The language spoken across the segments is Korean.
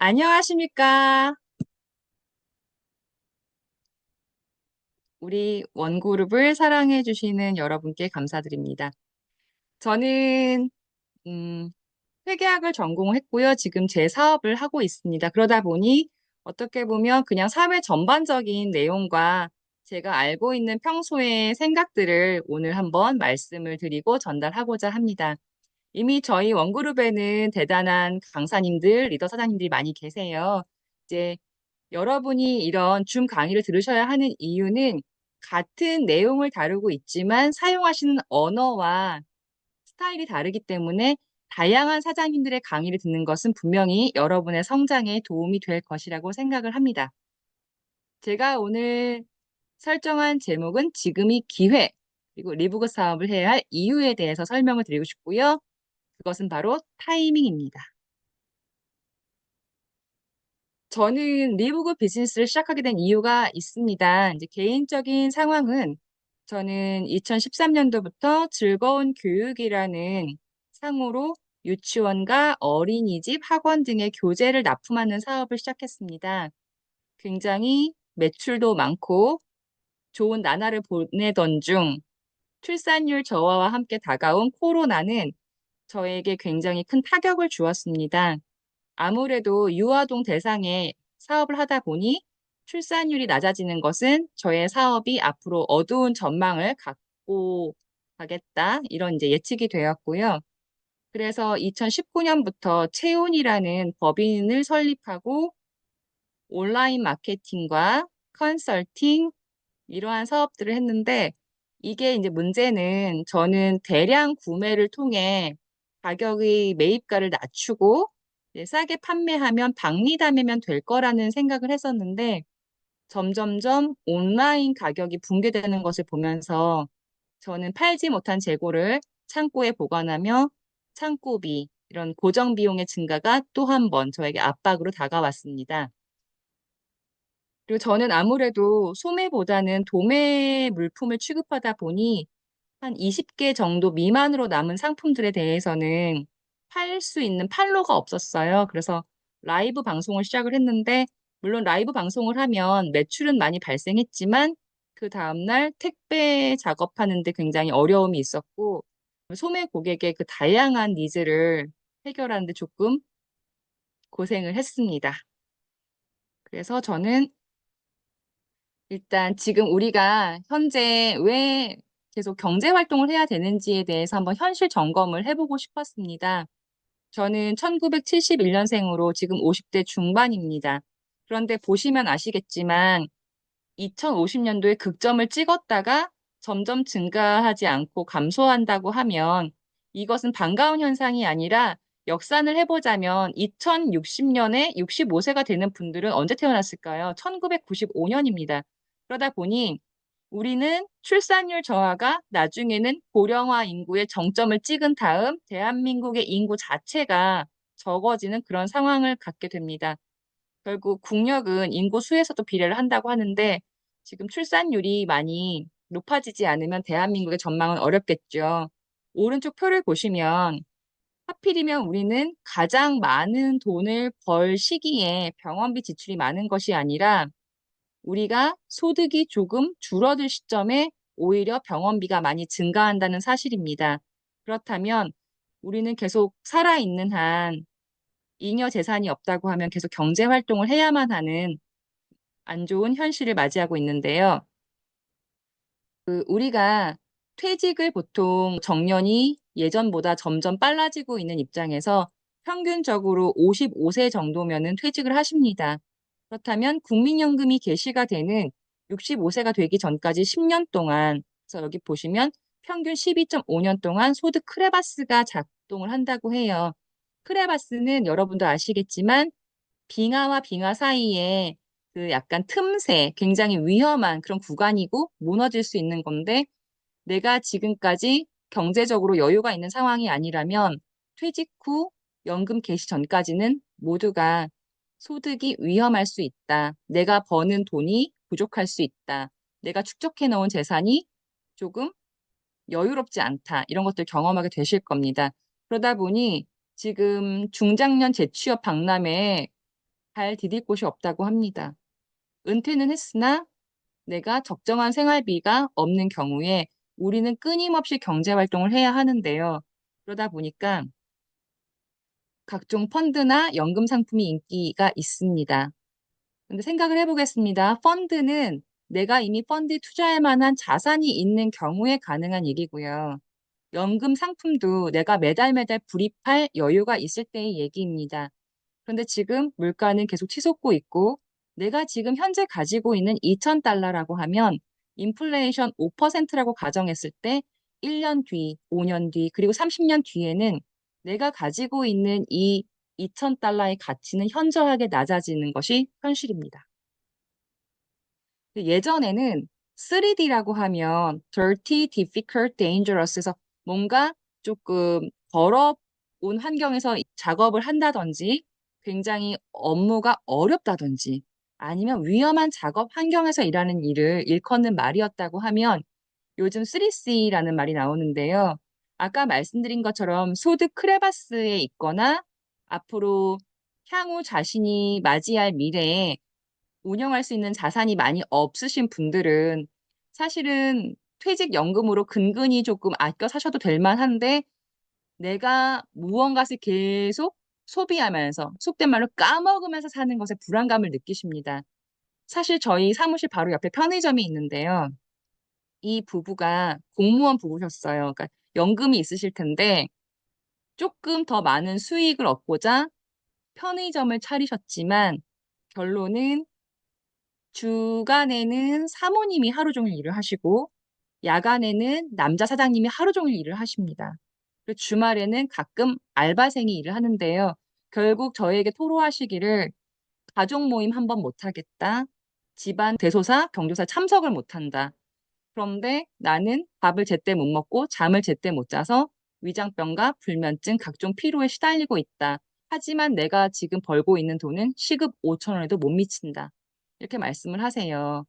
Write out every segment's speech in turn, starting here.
안녕하십니까? 우리 원그룹을 사랑해 주시는 여러분께 감사드립니다. 저는 음, 회계학을 전공했고요. 지금 제 사업을 하고 있습니다. 그러다 보니 어떻게 보면 그냥 사회 전반적인 내용과 제가 알고 있는 평소의 생각들을 오늘 한번 말씀을 드리고 전달하고자 합니다. 이미 저희 원그룹에는 대단한 강사님들, 리더 사장님들이 많이 계세요. 이제 여러분이 이런 줌 강의를 들으셔야 하는 이유는 같은 내용을 다루고 있지만 사용하시는 언어와 스타일이 다르기 때문에 다양한 사장님들의 강의를 듣는 것은 분명히 여러분의 성장에 도움이 될 것이라고 생각을 합니다. 제가 오늘 설정한 제목은 지금이 기회, 그리고 리부그 사업을 해야 할 이유에 대해서 설명을 드리고 싶고요. 그것은 바로 타이밍입니다. 저는 리부그 비즈니스를 시작하게 된 이유가 있습니다. 이제 개인적인 상황은 저는 2013년도부터 즐거운 교육이라는 상호로 유치원과 어린이집, 학원 등의 교재를 납품하는 사업을 시작했습니다. 굉장히 매출도 많고 좋은 나날을 보내던 중 출산율 저하와 함께 다가온 코로나는 저에게 굉장히 큰 타격을 주었습니다. 아무래도 유아동 대상의 사업을 하다 보니 출산율이 낮아지는 것은 저의 사업이 앞으로 어두운 전망을 갖고 가겠다, 이런 이제 예측이 되었고요. 그래서 2019년부터 채운이라는 법인을 설립하고 온라인 마케팅과 컨설팅, 이러한 사업들을 했는데, 이게 이제 문제는 저는 대량 구매를 통해 가격의 매입가를 낮추고 이제 싸게 판매하면 박리담이면 될 거라는 생각을 했었는데, 점점점 온라인 가격이 붕괴되는 것을 보면서 저는 팔지 못한 재고를 창고에 보관하며 창고비, 이런 고정 비용의 증가가 또 한 번 저에게 압박으로 다가왔습니다. 그리고 저는 아무래도 소매보다는 도매 물품을 취급하다 보니 한 20개 정도 미만으로 남은 상품들에 대해서는 팔 수 있는 판로가 없었어요. 그래서 라이브 방송을 시작을 했는데, 물론 라이브 방송을 하면 매출은 많이 발생했지만 그 다음날 택배 작업하는데 굉장히 어려움이 있었고, 소매 고객의 그 다양한 니즈를 해결하는데 조금 고생을 했습니다. 그래서 저는 일단 지금 우리가 현재 왜 계속 경제 활동을 해야 되는지에 대해서 한번 현실 점검을 해보고 싶었습니다. 저는 1971년생으로 지금 50대 중반입니다. 그런데 보시면 아시겠지만 2050년도에 극점을 찍었다가 점점 증가하지 않고 감소한다고 하면 이것은 반가운 현상이 아니라 역산을 해보자면 2060년에 65세가 되는 분들은 언제 태어났을까요? 1995년입니다. 그러다 보니 우리는 출산율 저하가 나중에는 고령화 인구의 정점을 찍은 다음 대한민국의 인구 자체가 적어지는 그런 상황을 갖게 됩니다. 결국 국력은 인구 수에서도 비례를 한다고 하는데 지금 출산율이 많이 높아지지 않으면 대한민국의 전망은 어렵겠죠. 오른쪽 표를 보시면 하필이면 우리는 가장 많은 돈을 벌 시기에 병원비 지출이 많은 것이 아니라 우리가 소득이 조금 줄어들 시점에 오히려 병원비가 많이 증가한다는 사실입니다. 그렇다면 우리는 계속 살아있는 한 잉여 재산이 없다고 하면 계속 경제 활동을 해야만 하는 안 좋은 현실을 맞이하고 있는데요. 우리가 퇴직을 보통 정년이 예전보다 점점 빨라지고 있는 입장에서 평균적으로 55세 정도면은 퇴직을 하십니다. 그렇다면 국민연금이 개시가 되는 65세가 되기 전까지 10년 동안, 그래서 여기 보시면 평균 12.5년 동안 소득 크레바스가 작동을 한다고 해요. 크레바스는 여러분도 아시겠지만 빙하와 빙하 사이에 그 약간 틈새, 굉장히 위험한 그런 구간이고 무너질 수 있는 건데, 내가 지금까지 경제적으로 여유가 있는 상황이 아니라면 퇴직 후 연금 개시 전까지는 모두가 소득이 위험할 수 있다. 내가 버는 돈이 부족할 수 있다. 내가 축적해 놓은 재산이 조금 여유롭지 않다. 이런 것들 경험하게 되실 겁니다. 그러다 보니 지금 중장년 재취업 박람회에 발 디딜 곳이 없다고 합니다. 은퇴는 했으나 내가 적정한 생활비가 없는 경우에 우리는 끊임없이 경제 활동을 해야 하는데요. 그러다 보니까 각종 펀드나 연금 상품이 인기가 있습니다. 근데 생각을 해보겠습니다. 펀드는 내가 이미 펀드에 투자할 만한 자산이 있는 경우에 가능한 얘기고요. 연금 상품도 내가 매달 매달 불입할 여유가 있을 때의 얘기입니다. 그런데 지금 물가는 계속 치솟고 있고 내가 지금 현재 가지고 있는 2,000달러라고 하면 인플레이션 5%라고 가정했을 때 1년 뒤, 5년 뒤, 그리고 30년 뒤에는 내가 가지고 있는 이 2,000달러의 가치는 현저하게 낮아지는 것이 현실입니다. 예전에는 3D라고 하면 dirty, difficult, dangerous에서 뭔가 조금 더러운 환경에서 작업을 한다든지 굉장히 업무가 어렵다든지 아니면 위험한 작업 환경에서 일하는 일을 일컫는 말이었다고 하면 요즘 3C라는 말이 나오는데요. 아까 말씀드린 것처럼 소득 크레바스에 있거나 앞으로 향후 자신이 맞이할 미래에 운영할 수 있는 자산이 많이 없으신 분들은 사실은 퇴직연금으로 근근히 조금 아껴 사셔도 될 만한데 내가 무언가를 계속 소비하면서 속된 말로 까먹으면서 사는 것에 불안감을 느끼십니다. 사실 저희 사무실 바로 옆에 편의점이 있는데요. 이 부부가 공무원 부부셨어요. 그러니까 연금이 있으실 텐데 조금 더 많은 수익을 얻고자 편의점을 차리셨지만 결론은 주간에는 사모님이 하루 종일 일을 하시고 야간에는 남자 사장님이 하루 종일 일을 하십니다. 그리고 주말에는 가끔 알바생이 일을 하는데요. 결국 저에게 토로하시기를 가족 모임 한 번 못하겠다. 집안 대소사, 경조사 참석을 못한다. 그런데 나는 밥을 제때 못 먹고 잠을 제때 못 자서 위장병과 불면증, 각종 피로에 시달리고 있다. 하지만 내가 지금 벌고 있는 돈은 시급 5천 원에도 못 미친다. 이렇게 말씀을 하세요.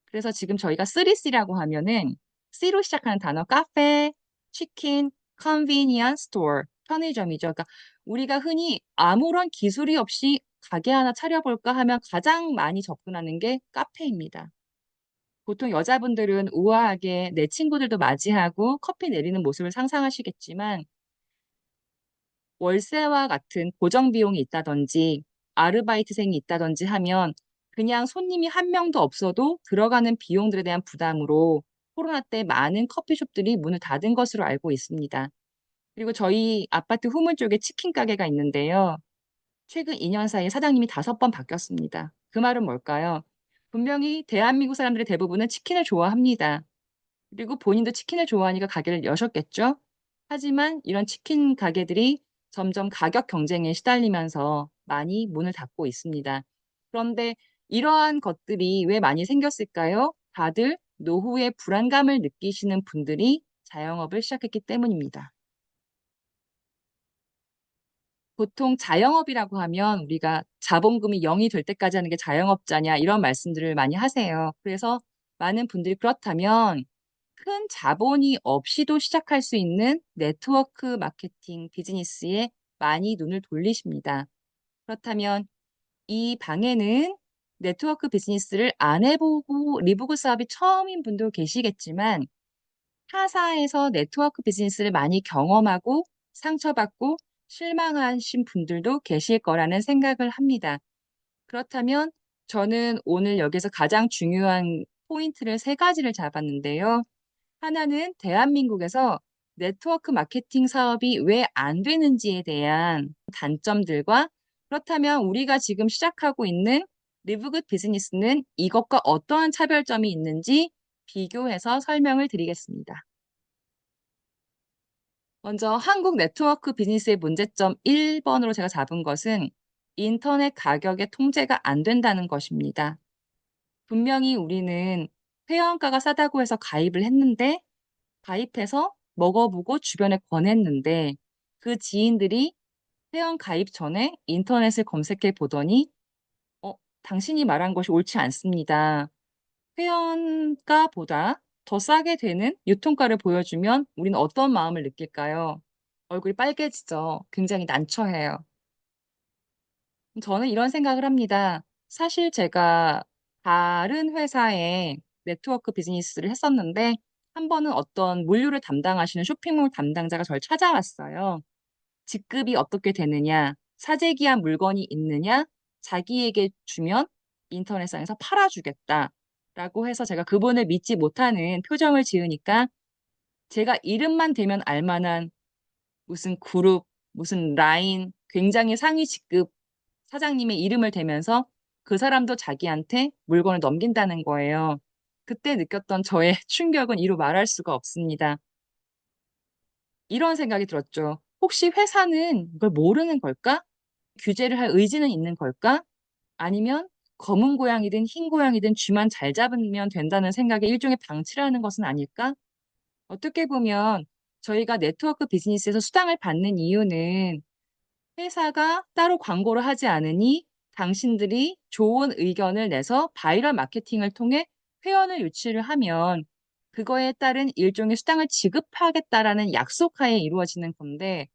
그래서 지금 저희가 3C라고 하면은 C로 시작하는 단어 카페, 치킨, convenience store, 편의점이죠. 그러니까 우리가 흔히 아무런 기술이 없이 가게 하나 차려볼까 하면 가장 많이 접근하는 게 카페입니다. 보통 여자분들은 우아하게 내 친구들도 맞이하고 커피 내리는 모습을 상상하시겠지만 월세와 같은 고정 비용이 있다든지 아르바이트생이 있다든지 하면 그냥 손님이 한 명도 없어도 들어가는 비용들에 대한 부담으로 코로나 때 많은 커피숍들이 문을 닫은 것으로 알고 있습니다. 그리고 저희 아파트 후문 쪽에 치킨 가게가 있는데요. 최근 2년 사이에 사장님이 5번 바뀌었습니다. 그 말은 뭘까요? 분명히 대한민국 사람들의 대부분은 치킨을 좋아합니다. 그리고 본인도 치킨을 좋아하니까 가게를 여셨겠죠? 하지만 이런 치킨 가게들이 점점 가격 경쟁에 시달리면서 많이 문을 닫고 있습니다. 그런데 이러한 것들이 왜 많이 생겼을까요? 다들 노후의 불안감을 느끼시는 분들이 자영업을 시작했기 때문입니다. 보통 자영업이라고 하면 우리가 자본금이 0이 될 때까지 하는 게 자영업자냐 이런 말씀들을 많이 하세요. 그래서 많은 분들이 그렇다면 큰 자본이 없이도 시작할 수 있는 네트워크 마케팅 비즈니스에 많이 눈을 돌리십니다. 그렇다면 이 방에는 네트워크 비즈니스를 안 해보고 리부구 사업이 처음인 분도 계시겠지만 타사에서 네트워크 비즈니스를 많이 경험하고 상처받고 실망하신 분들도 계실 거라는 생각을 합니다. 그렇다면 저는 오늘 여기서 가장 중요한 포인트를 3가지를 잡았는데요. 하나는 대한민국에서 네트워크 마케팅 사업이 왜 안 되는지에 대한 단점들과 그렇다면 우리가 지금 시작하고 있는 리브굿 비즈니스는 이것과 어떠한 차별점이 있는지 비교해서 설명을 드리겠습니다. 먼저 한국 네트워크 비즈니스의 문제점 1번으로 제가 잡은 것은 인터넷 가격의 통제가 안 된다는 것입니다. 분명히 우리는 회원가가 싸다고 해서 가입을 했는데 가입해서 먹어보고 주변에 권했는데 그 지인들이 회원 가입 전에 인터넷을 검색해 보더니 어, 당신이 말한 것이 옳지 않습니다. 회원가보다 더 싸게 되는 유통가를 보여주면 우리는 어떤 마음을 느낄까요? 얼굴이 빨개지죠. 굉장히 난처해요. 저는 이런 생각을 합니다. 사실 제가 다른 회사에 네트워크 비즈니스를 했었는데, 한 번은 어떤 물류를 담당하시는 쇼핑몰 담당자가 저를 찾아왔어요. 직급이 어떻게 되느냐, 사재기한 물건이 있느냐, 자기에게 주면 인터넷상에서 팔아주겠다. 라고 해서 제가 그분을 믿지 못하는 표정을 지으니까 제가 이름만 대면 알만한 무슨 그룹, 무슨 라인, 굉장히 상위 직급 사장님의 이름을 대면서 그 사람도 자기한테 물건을 넘긴다는 거예요. 그때 느꼈던 저의 충격은 이루 말할 수가 없습니다. 이런 생각이 들었죠. 혹시 회사는 이걸 모르는 걸까? 규제를 할 의지는 있는 걸까? 아니면 검은 고양이든 흰 고양이든 쥐만 잘 잡으면 된다는 생각에 일종의 방치라는 것은 아닐까? 어떻게 보면 저희가 네트워크 비즈니스에서 수당을 받는 이유는 회사가 따로 광고를 하지 않으니 당신들이 좋은 의견을 내서 바이럴 마케팅을 통해 회원을 유치를 하면 그거에 따른 일종의 수당을 지급하겠다라는 약속하에 이루어지는 건데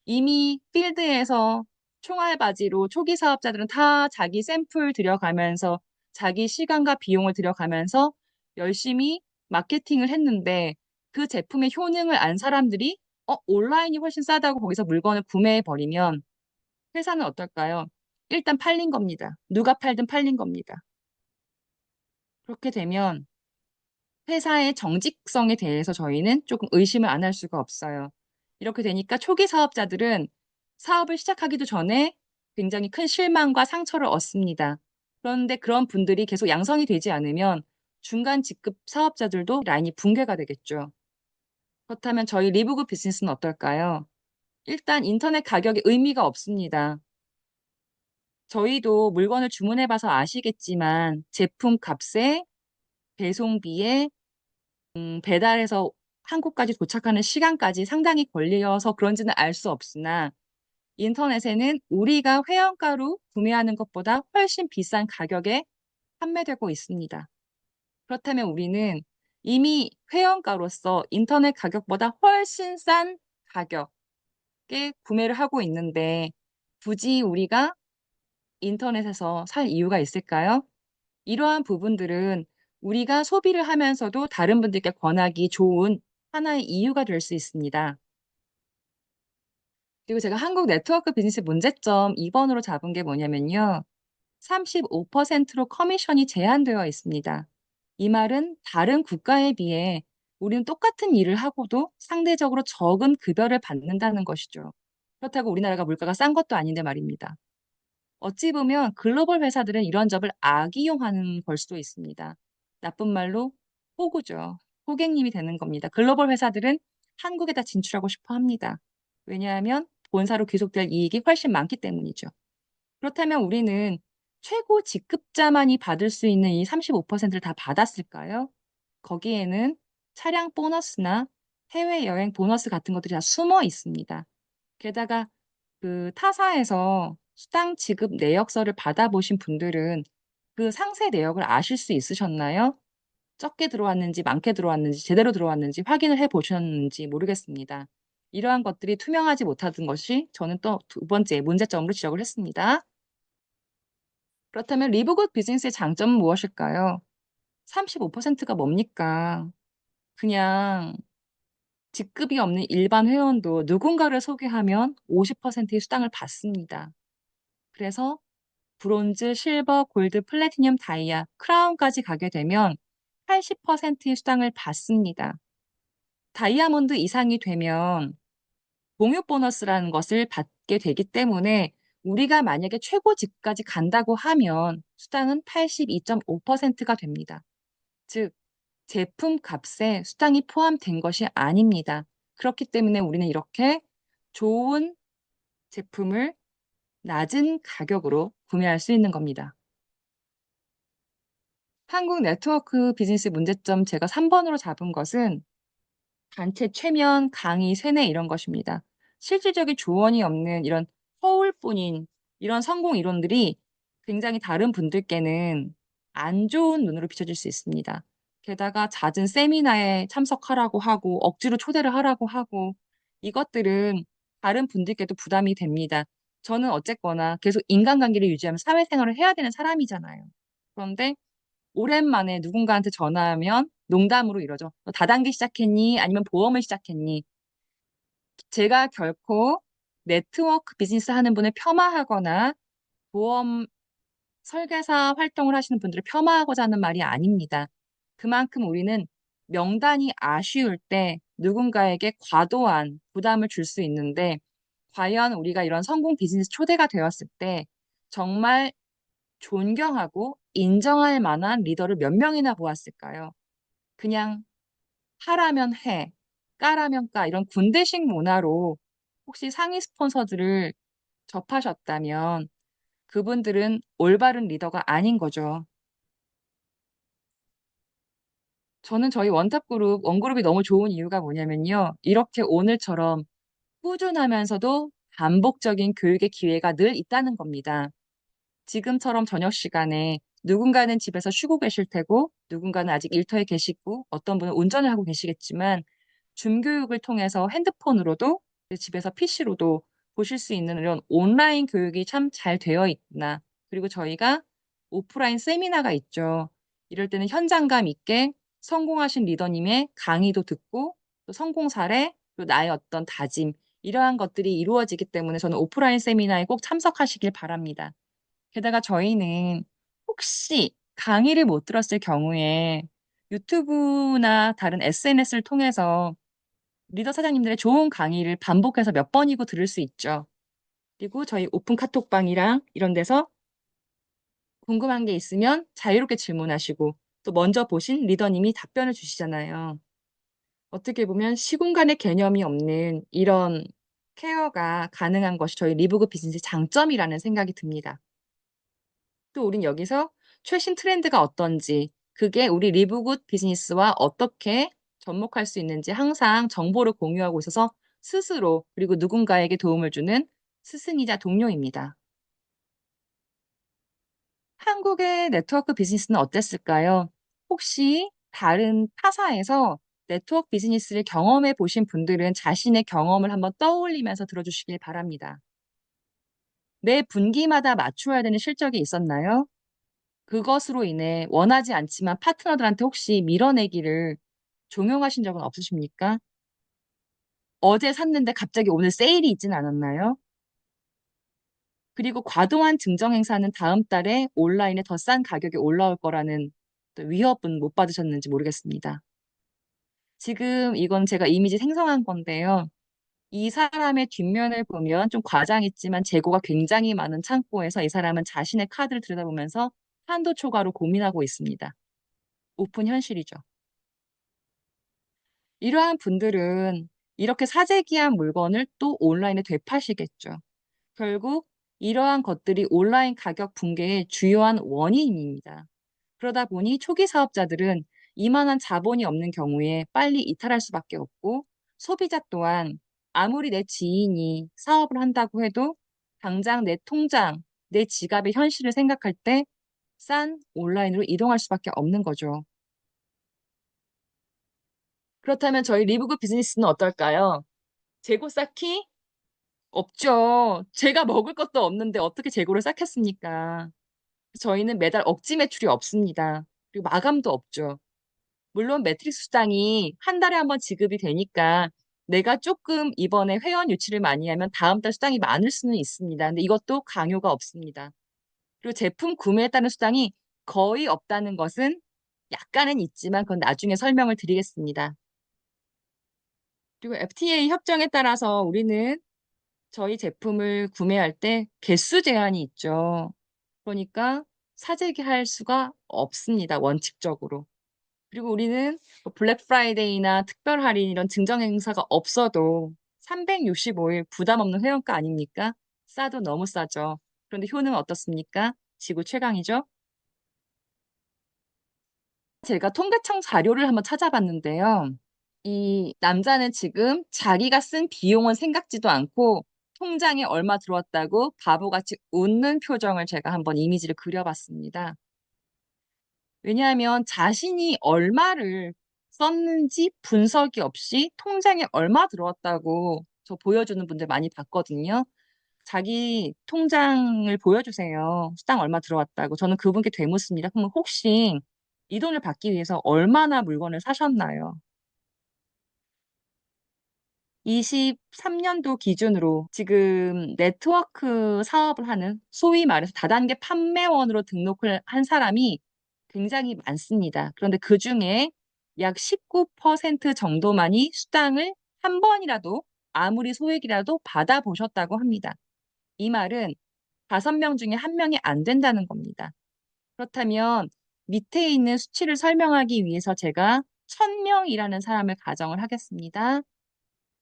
이미 필드에서 총알바지로 초기 사업자들은 다 자기 샘플 들여가면서 자기 시간과 비용을 들여가면서 열심히 마케팅을 했는데 그 제품의 효능을 안 사람들이 온라인이 훨씬 싸다고 거기서 물건을 구매해 버리면 회사는 어떨까요? 일단 팔린 겁니다. 누가 팔든 팔린 겁니다. 그렇게 되면 회사의 정직성에 대해서 저희는 조금 의심을 안 할 수가 없어요. 이렇게 되니까 초기 사업자들은 사업을 시작하기도 전에 굉장히 큰 실망과 상처를 얻습니다. 그런데 그런 분들이 계속 양성이 되지 않으면 중간 직급 사업자들도 라인이 붕괴가 되겠죠. 그렇다면 저희 리브그 비즈니스는 어떨까요? 일단 인터넷 가격이 의미가 없습니다. 저희도 물건을 주문해봐서 아시겠지만 제품 값에 배송비에 배달해서 한국까지 도착하는 시간까지 상당히 걸려서 그런지는 알 수 없으나 인터넷에는 우리가 회원가로 구매하는 것보다 훨씬 비싼 가격에 판매되고 있습니다. 그렇다면 우리는 이미 회원가로서 인터넷 가격보다 훨씬 싼 가격에 구매를 하고 있는데 굳이 우리가 인터넷에서 살 이유가 있을까요? 이러한 부분들은 우리가 소비를 하면서도 다른 분들께 권하기 좋은 하나의 이유가 될 수 있습니다. 그리고 제가 한국 네트워크 비즈니스 문제점 2번으로 잡은 게 뭐냐면요. 35%로 커미션이 제한되어 있습니다. 이 말은 다른 국가에 비해 우리는 똑같은 일을 하고도 상대적으로 적은 급여를 받는다는 것이죠. 그렇다고 우리나라가 물가가 싼 것도 아닌데 말입니다. 어찌 보면 글로벌 회사들은 이런 점을 악이용하는 걸 수도 있습니다. 나쁜 말로 호구죠. 호객님이 되는 겁니다. 글로벌 회사들은 한국에다 진출하고 싶어 합니다. 왜냐하면 본사로 귀속될 이익이 훨씬 많기 때문이죠. 그렇다면 우리는 최고 직급자만이 받을 수 있는 이 35%를 다 받았을까요? 거기에는 차량 보너스나 해외여행 보너스 같은 것들이 다 숨어 있습니다. 게다가 그 타사에서 수당 지급 내역서를 받아보신 분들은 그 상세 내역을 아실 수 있으셨나요? 적게 들어왔는지 많게 들어왔는지 제대로 들어왔는지 확인을 해 보셨는지 모르겠습니다. 이러한 것들이 투명하지 못하던 것이 저는 또 두 번째 문제점으로 지적을 했습니다. 그렇다면 리브굿 비즈니스의 장점은 무엇일까요? 35%가 뭡니까? 그냥 직급이 없는 일반 회원도 누군가를 소개하면 50%의 수당을 받습니다. 그래서 브론즈, 실버, 골드, 플래티넘, 다이아, 크라운까지 가게 되면 80%의 수당을 받습니다. 다이아몬드 이상이 되면 공유 보너스라는 것을 받게 되기 때문에 우리가 만약에 최고직까지 간다고 하면 수당은 82.5%가 됩니다. 즉, 제품 값에 수당이 포함된 것이 아닙니다. 그렇기 때문에 우리는 이렇게 좋은 제품을 낮은 가격으로 구매할 수 있는 겁니다. 한국 네트워크 비즈니스 문제점 제가 3번으로 잡은 것은 단체 최면, 강의, 세뇌 이런 것입니다. 실질적인 조언이 없는 이런 허울뿐인 이런 성공 이론들이 굉장히 다른 분들께는 안 좋은 눈으로 비춰질 수 있습니다. 게다가 잦은 세미나에 참석하라고 하고 억지로 초대를 하라고 하고 이것들은 다른 분들께도 부담이 됩니다. 저는 어쨌거나 계속 인간관계를 유지하면 사회생활을 해야 되는 사람이잖아요. 그런데 오랜만에 누군가한테 전화하면 농담으로 이러죠. 너 다단계 시작했니? 아니면 보험을 시작했니? 제가 결코 네트워크 비즈니스 하는 분을 폄하하거나 보험 설계사 활동을 하시는 분들을 폄하하고자 하는 말이 아닙니다. 그만큼 우리는 명단이 아쉬울 때 누군가에게 과도한 부담을 줄 수 있는데, 과연 우리가 이런 성공 비즈니스 초대가 되었을 때 정말 존경하고 인정할 만한 리더를 몇 명이나 보았을까요? 그냥 하라면 해, 까라면 까, 이런 군대식 문화로 혹시 상위 스폰서들을 접하셨다면 그분들은 올바른 리더가 아닌 거죠. 저는 저희 원탑그룹, 원그룹이 너무 좋은 이유가 뭐냐면요. 이렇게 오늘처럼 꾸준하면서도 반복적인 교육의 기회가 늘 있다는 겁니다. 지금처럼 저녁 시간에 누군가는 집에서 쉬고 계실 테고, 누군가는 아직 일터에 계시고, 어떤 분은 운전을 하고 계시겠지만, 줌교육을 통해서 핸드폰으로도, 집에서 PC로도 보실 수 있는 이런 온라인 교육이 참 잘 되어 있구나. 그리고 저희가 오프라인 세미나가 있죠. 이럴 때는 현장감 있게 성공하신 리더님의 강의도 듣고, 또 성공 사례, 또 나의 어떤 다짐, 이러한 것들이 이루어지기 때문에 저는 오프라인 세미나에 꼭 참석하시길 바랍니다. 게다가 저희는 혹시 강의를 못 들었을 경우에 유튜브나 다른 SNS를 통해서 리더 사장님들의 좋은 강의를 반복해서 몇 번이고 들을 수 있죠. 그리고 저희 오픈 카톡방이랑 이런 데서 궁금한 게 있으면 자유롭게 질문하시고 또 먼저 보신 리더님이 답변을 주시잖아요. 어떻게 보면 시공간의 개념이 없는 이런 케어가 가능한 것이 저희 리브그 비즈니스의 장점이라는 생각이 듭니다. 또 우린 여기서 최신 트렌드가 어떤지, 그게 우리 리브굿 비즈니스와 어떻게 접목할 수 있는지 항상 정보를 공유하고 있어서 스스로 그리고 누군가에게 도움을 주는 스승이자 동료입니다. 한국의 네트워크 비즈니스는 어땠을까요? 혹시 다른 타사에서 네트워크 비즈니스를 경험해 보신 분들은 자신의 경험을 한번 떠올리면서 들어주시길 바랍니다. 매 분기마다 맞춰야 되는 실적이 있었나요? 그것으로 인해 원하지 않지만 파트너들한테 혹시 밀어내기를 종용하신 적은 없으십니까? 어제 샀는데 갑자기 오늘 세일이 있진 않았나요? 그리고 과도한 증정 행사는 다음 달에 온라인에 더 싼 가격에 올라올 거라는 또 위협은 못 받으셨는지 모르겠습니다. 지금 이건 제가 이미지 생성한 건데요. 이 사람의 뒷면을 보면 좀 과장했지만 재고가 굉장히 많은 창고에서 이 사람은 자신의 카드를 들여다보면서 한도 초과로 고민하고 있습니다. 오픈 현실이죠. 이러한 분들은 이렇게 사재기한 물건을 또 온라인에 되파시겠죠. 결국 이러한 것들이 온라인 가격 붕괴의 주요한 원인입니다. 그러다 보니 초기 사업자들은 이만한 자본이 없는 경우에 빨리 이탈할 수밖에 없고, 소비자 또한 아무리 내 지인이 사업을 한다고 해도 당장 내 통장, 내 지갑의 현실을 생각할 때 싼 온라인으로 이동할 수밖에 없는 거죠. 그렇다면 저희 리브그 비즈니스는 어떨까요? 재고 쌓기? 없죠. 제가 먹을 것도 없는데 어떻게 재고를 쌓겠습니까? 저희는 매달 억지 매출이 없습니다. 그리고 마감도 없죠. 물론 매트릭스 수당이 한 달에 한 번 지급이 되니까 내가 조금 이번에 회원 유치를 많이 하면 다음 달 수당이 많을 수는 있습니다. 근데 이것도 강요가 없습니다. 그리고 제품 구매에 따른 수당이 거의 없다는 것은 약간은 있지만 그건 나중에 설명을 드리겠습니다. 그리고 FTA 협정에 따라서 우리는 저희 제품을 구매할 때 개수 제한이 있죠. 그러니까 사재기할 수가 없습니다. 원칙적으로. 그리고 우리는 뭐 블랙 프라이데이나 특별 할인 이런 증정 행사가 없어도 365일 부담 없는 회원가 아닙니까? 싸도 너무 싸죠. 그런데 효능은 어떻습니까? 지구 최강이죠. 제가 통계청 자료를 한번 찾아봤는데요. 이 남자는 지금 자기가 쓴 비용은 생각지도 않고 통장에 얼마 들어왔다고 바보같이 웃는 표정을 제가 한번 이미지를 그려봤습니다. 왜냐하면 자신이 얼마를 썼는지 분석이 없이 통장에 얼마 들어왔다고 저 보여주는 분들 많이 봤거든요. 자기 통장을 보여주세요. 수당 얼마 들어왔다고. 저는 그분께 되묻습니다. 그러면 혹시 이 돈을 받기 위해서 얼마나 물건을 사셨나요? 23년도 기준으로 지금 네트워크 사업을 하는 소위 말해서 다단계 판매원으로 등록을 한 사람이 굉장히 많습니다. 그런데 그 중에 약 19% 정도만이 수당을 한 번이라도 아무리 소액이라도 받아보셨다고 합니다. 이 말은 5명 중에 1명이 안 된다는 겁니다. 그렇다면 밑에 있는 수치를 설명하기 위해서 제가 1000명이라는 사람을 가정을 하겠습니다.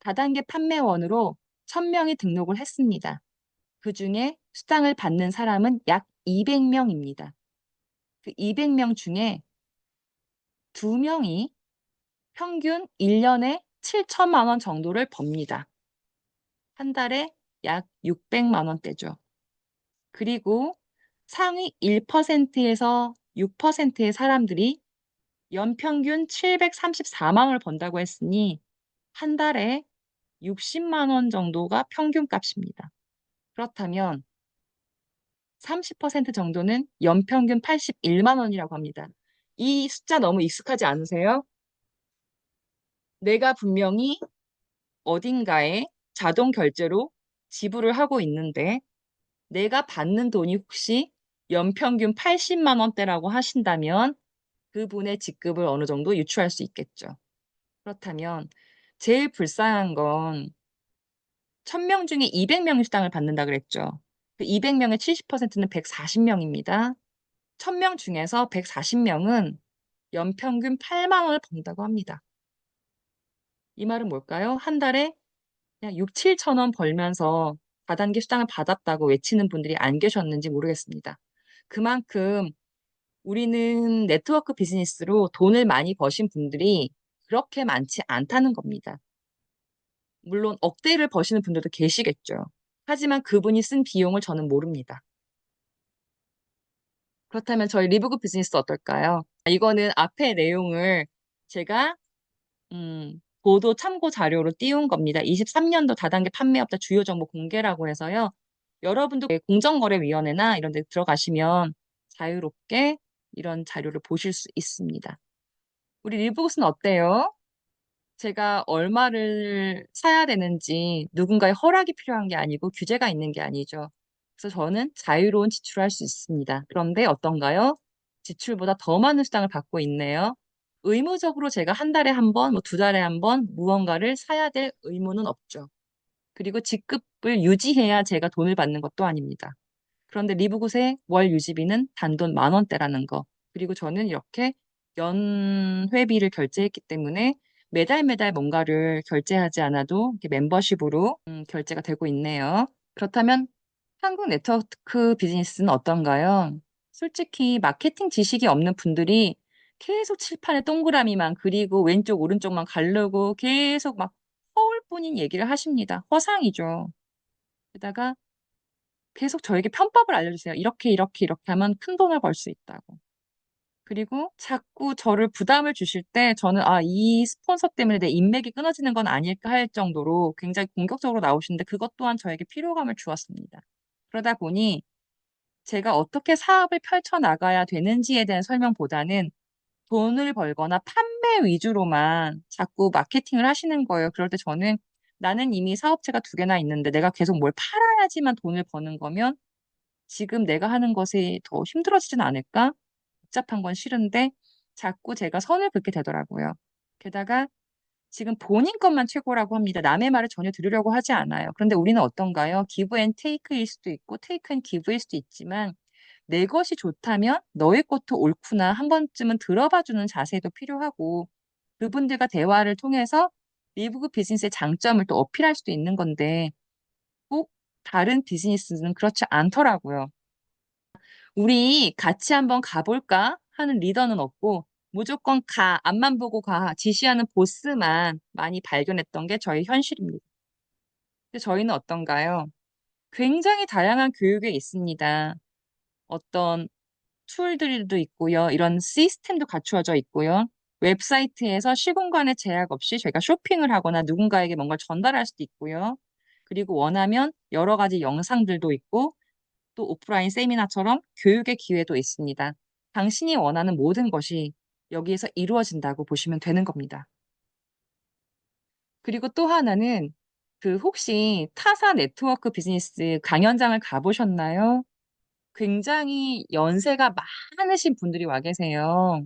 다단계 판매원으로 1000명이 등록을 했습니다. 그 중에 수당을 받는 사람은 약 200명입니다. 그 200명 중에 2명이 평균 1년에 7천만 원 정도를 법니다. 한 달에 약 600만 원대죠. 그리고 상위 1%에서 6%의 사람들이 연평균 734만 원을 번다고 했으니 한 달에 60만 원 정도가 평균 값입니다. 그렇다면 30% 정도는 연평균 81만 원이라고 합니다. 이 숫자 너무 익숙하지 않으세요? 내가 분명히 어딘가에 자동 결제로 지불을 하고 있는데 내가 받는 돈이 혹시 연평균 80만 원대라고 하신다면 그분의 직급을 어느 정도 유추할 수 있겠죠. 그렇다면 제일 불쌍한 건 1000명 중에 200명이 수당을 받는다 그랬죠. 그 200명의 70%는 140명입니다. 1000명 중에서 140명은 연평균 8만 원을 번다고 합니다. 이 말은 뭘까요? 한 달에 그냥 6, 7천 원 벌면서 다단계 수당을 받았다고 외치는 분들이 안 계셨는지 모르겠습니다. 그만큼 우리는 네트워크 비즈니스로 돈을 많이 버신 분들이 그렇게 많지 않다는 겁니다. 물론 억대를 버시는 분들도 계시겠죠. 하지만 그분이 쓴 비용을 저는 모릅니다. 그렇다면 저희 리브그 비즈니스 어떨까요? 이거는 앞의 내용을 제가 보도 참고 자료로 띄운 겁니다. 23년도 다단계 판매업자 주요 정보 공개라고 해서요. 여러분도 공정거래위원회나 이런 데 들어가시면 자유롭게 이런 자료를 보실 수 있습니다. 우리 리브굿은 어때요? 제가 얼마를 사야 되는지 누군가의 허락이 필요한 게 아니고 규제가 있는 게 아니죠. 그래서 저는 자유로운 지출을 할 수 있습니다. 그런데 어떤가요? 지출보다 더 많은 수당을 받고 있네요. 의무적으로 제가 한 달에 한 번, 뭐 2달에 한 번 무언가를 사야 될 의무는 없죠. 그리고 직급을 유지해야 제가 돈을 받는 것도 아닙니다. 그런데 리브굿의 월 유지비는 단돈 10,000원대라는 거. 그리고 저는 이렇게 연회비를 결제했기 때문에 매달 매달 뭔가를 결제하지 않아도 이렇게 멤버십으로 결제가 되고 있네요. 그렇다면 한국 네트워크 비즈니스는 어떤가요? 솔직히 마케팅 지식이 없는 분들이 계속 칠판에 동그라미만 그리고 왼쪽 오른쪽만 가르고 계속 막 허울뿐인 얘기를 하십니다. 허상이죠. 게다가 계속 저에게 편법을 알려주세요. 이렇게 이렇게 이렇게 하면 큰 돈을 벌 수 있다고. 그리고 자꾸 저를 부담을 주실 때 저는 이 스폰서 때문에 내 인맥이 끊어지는 건 아닐까 할 정도로 굉장히 공격적으로 나오시는데 그것 또한 저에게 피로감을 주었습니다. 그러다 보니 제가 어떻게 사업을 펼쳐나가야 되는지에 대한 설명보다는 돈을 벌거나 판매 위주로만 자꾸 마케팅을 하시는 거예요. 그럴 때 저는 나는 이미 사업체가 2개나 있는데 내가 계속 뭘 팔아야지만 돈을 버는 거면 지금 내가 하는 것이 더 힘들어지진 않을까? 복잡한 건 싫은데 자꾸 제가 선을 긋게 되더라고요. 게다가 지금 본인 것만 최고라고 합니다. 남의 말을 전혀 들으려고 하지 않아요. 그런데 우리는 어떤가요? 기브 앤 테이크일 수도 있고 테이크 앤 기브일 수도 있지만 내 것이 좋다면 너의 것도 옳구나 한 번쯤은 들어봐주는 자세도 필요하고 그분들과 대화를 통해서 미국 비즈니스의 장점을 또 어필할 수도 있는 건데 꼭 다른 비즈니스는 그렇지 않더라고요. 우리 같이 한번 가볼까 하는 리더는 없고 무조건 가, 앞만 보고 가, 지시하는 보스만 많이 발견했던 게 저희 현실입니다. 근데 저희는 어떤가요? 굉장히 다양한 교육에 있습니다. 어떤 툴들도 있고요. 이런 시스템도 갖추어져 있고요. 웹사이트에서 시공간의 제약 없이 저희가 쇼핑을 하거나 누군가에게 뭔가를 전달할 수도 있고요. 그리고 원하면 여러 가지 영상들도 있고 또 오프라인 세미나처럼 교육의 기회도 있습니다. 당신이 원하는 모든 것이 여기에서 이루어진다고 보시면 되는 겁니다. 그리고 또 하나는 혹시 타사 네트워크 비즈니스 강연장을 가보셨나요? 굉장히 연세가 많으신 분들이 와 계세요.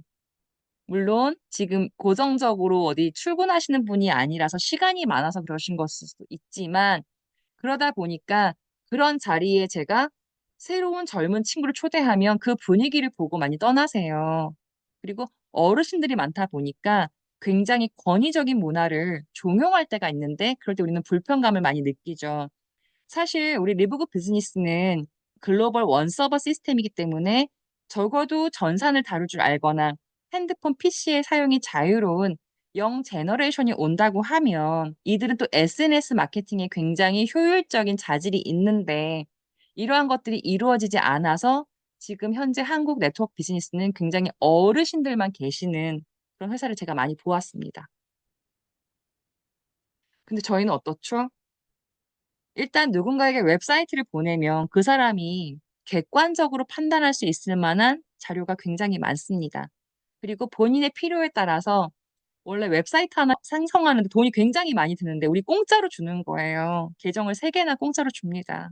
물론 지금 고정적으로 어디 출근하시는 분이 아니라서 시간이 많아서 그러신 것일 수도 있지만 그러다 보니까 그런 자리에 제가 새로운 젊은 친구를 초대하면 그 분위기를 보고 많이 떠나세요. 그리고 어르신들이 많다 보니까 굉장히 권위적인 문화를 종용할 때가 있는데 그럴 때 우리는 불편감을 많이 느끼죠. 사실 우리 리브그 비즈니스는 글로벌 원 서버 시스템이기 때문에 적어도 전산을 다룰 줄 알거나 핸드폰 PC의 사용이 자유로운 영 제너레이션이 온다고 하면 이들은 또 SNS 마케팅에 굉장히 효율적인 자질이 있는데 이러한 것들이 이루어지지 않아서 지금 현재 한국 네트워크 비즈니스는 굉장히 어르신들만 계시는 그런 회사를 제가 많이 보았습니다. 근데 저희는 어떻죠? 일단 누군가에게 웹사이트를 보내면 그 사람이 객관적으로 판단할 수 있을 만한 자료가 굉장히 많습니다. 그리고 본인의 필요에 따라서 원래 웹사이트 하나 생성하는데 돈이 굉장히 많이 드는데 우리 공짜로 주는 거예요. 계정을 3개나 공짜로 줍니다.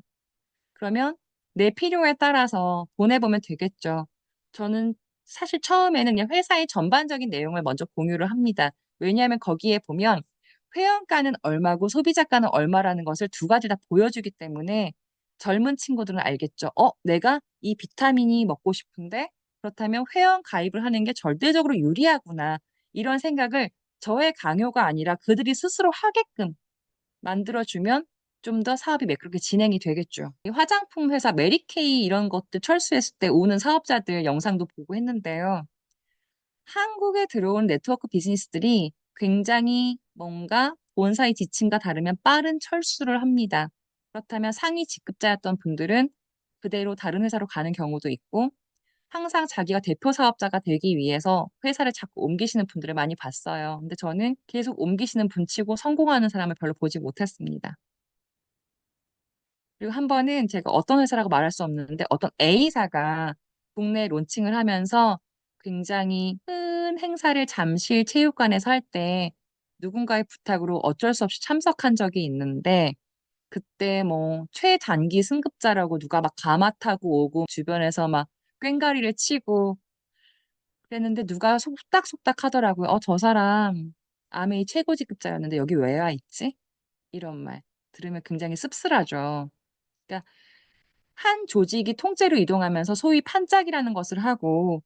그러면 내 필요에 따라서 보내보면 되겠죠. 저는 사실 처음에는 그냥 회사의 전반적인 내용을 먼저 공유를 합니다. 왜냐하면 거기에 보면 회원가는 얼마고 소비자가는 얼마라는 것을 두 가지 다 보여주기 때문에 젊은 친구들은 알겠죠. 내가 이 비타민이 먹고 싶은데 그렇다면 회원 가입을 하는 게 절대적으로 유리하구나. 이런 생각을 저의 강요가 아니라 그들이 스스로 하게끔 만들어주면 좀 더 사업이 매끄럽게 진행이 되겠죠. 이 화장품 회사 메리케이 이런 것들 철수했을 때 오는 사업자들 영상도 보고 했는데요. 한국에 들어온 네트워크 비즈니스들이 굉장히 뭔가 본사의 지침과 다르면 빠른 철수를 합니다. 그렇다면 상위 직급자였던 분들은 그대로 다른 회사로 가는 경우도 있고 항상 자기가 대표 사업자가 되기 위해서 회사를 자꾸 옮기시는 분들을 많이 봤어요. 근데 저는 계속 옮기시는 분치고 성공하는 사람을 별로 보지 못했습니다. 그리고 한 번은 제가 어떤 회사라고 말할 수 없는데 어떤 A사가 국내 론칭을 하면서 굉장히 큰 행사를 잠실 체육관에서 할 때 누군가의 부탁으로 어쩔 수 없이 참석한 적이 있는데 그때 뭐 최단기 승급자라고 누가 막 가마 타고 오고 주변에서 막 꽹가리를 치고 그랬는데 누가 속닥속닥 하더라고요. 저 사람 아메이 최고직급자였는데 여기 왜 와 있지? 이런 말 들으면 굉장히 씁쓸하죠. 그러니까 한 조직이 통째로 이동하면서 소위 판짝이라는 것을 하고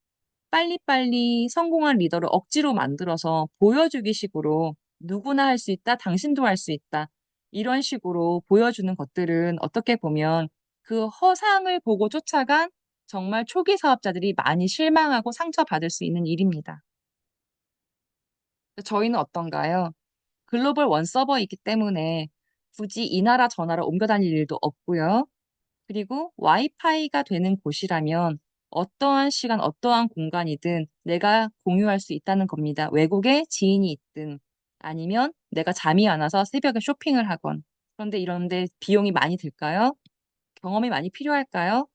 빨리빨리 성공한 리더를 억지로 만들어서 보여주기 식으로 누구나 할 수 있다, 당신도 할 수 있다. 이런 식으로 보여주는 것들은 어떻게 보면 그 허상을 보고 쫓아간 정말 초기 사업자들이 많이 실망하고 상처받을 수 있는 일입니다. 저희는 어떤가요? 글로벌 원 서버이기 때문에 굳이 이 나라 저 나라 옮겨 다닐 일도 없고요. 그리고 와이파이가 되는 곳이라면 어떠한 시간, 어떠한 공간이든 내가 공유할 수 있다는 겁니다. 외국에 지인이 있든 아니면 내가 잠이 안 와서 새벽에 쇼핑을 하건. 그런데 이런데 비용이 많이 들까요? 경험이 많이 필요할까요?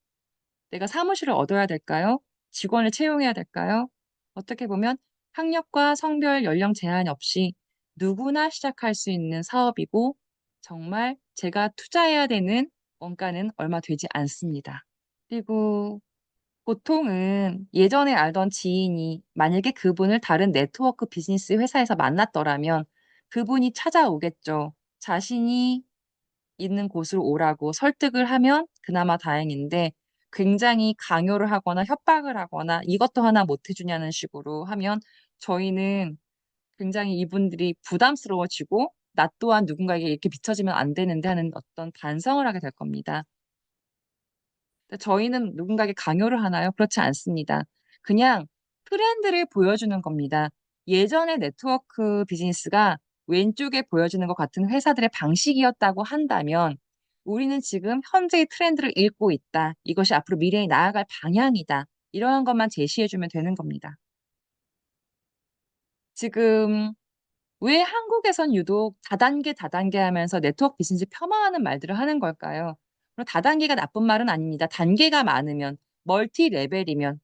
내가 사무실을 얻어야 될까요? 직원을 채용해야 될까요? 어떻게 보면 학력과 성별, 연령 제한 없이 누구나 시작할 수 있는 사업이고 정말 제가 투자해야 되는 원가는 얼마 되지 않습니다. 그리고 보통은 예전에 알던 지인이 만약에 그분을 다른 네트워크 비즈니스 회사에서 만났더라면 그분이 찾아오겠죠. 자신이 있는 곳으로 오라고 설득을 하면 그나마 다행인데 굉장히 강요를 하거나 협박을 하거나 이것도 하나 못 해주냐는 식으로 하면 저희는 굉장히 이분들이 부담스러워지고 나 또한 누군가에게 이렇게 비춰지면 안 되는데 하는 어떤 반성을 하게 될 겁니다. 저희는 누군가에게 강요를 하나요? 그렇지 않습니다. 그냥 트렌드를 보여주는 겁니다. 예전의 네트워크 비즈니스가 왼쪽에 보여주는 것 같은 회사들의 방식이었다고 한다면 우리는 지금 현재의 트렌드를 읽고 있다. 이것이 앞으로 미래에 나아갈 방향이다. 이러한 것만 제시해주면 되는 겁니다. 지금 왜 한국에선 유독 다단계 다단계 하면서 네트워크 비즈니스 폄하하는 말들을 하는 걸까요? 물론 다단계가 나쁜 말은 아닙니다. 단계가 많으면, 멀티 레벨이면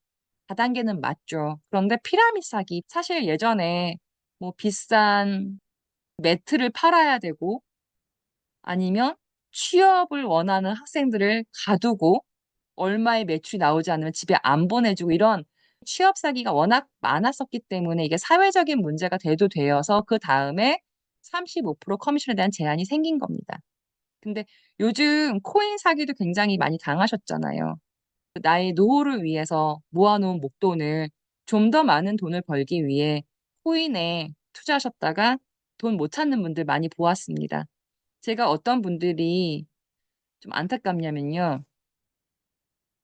다단계는 맞죠. 그런데 피라미드 사기, 사실 예전에 뭐 비싼 매트를 팔아야 되고 아니면 취업을 원하는 학생들을 가두고 얼마의 매출이 나오지 않으면 집에 안 보내주고 이런 취업 사기가 워낙 많았었기 때문에 이게 사회적인 문제가 대두되어서 그다음에 35% 커미션에 대한 제한이 생긴 겁니다. 근데 요즘 코인 사기도 굉장히 많이 당하셨잖아요. 나의 노후를 위해서 모아놓은 목돈을 좀 더 많은 돈을 벌기 위해 코인에 투자하셨다가 돈 못 찾는 분들 많이 보았습니다. 제가 어떤 분들이 좀 안타깝냐면요.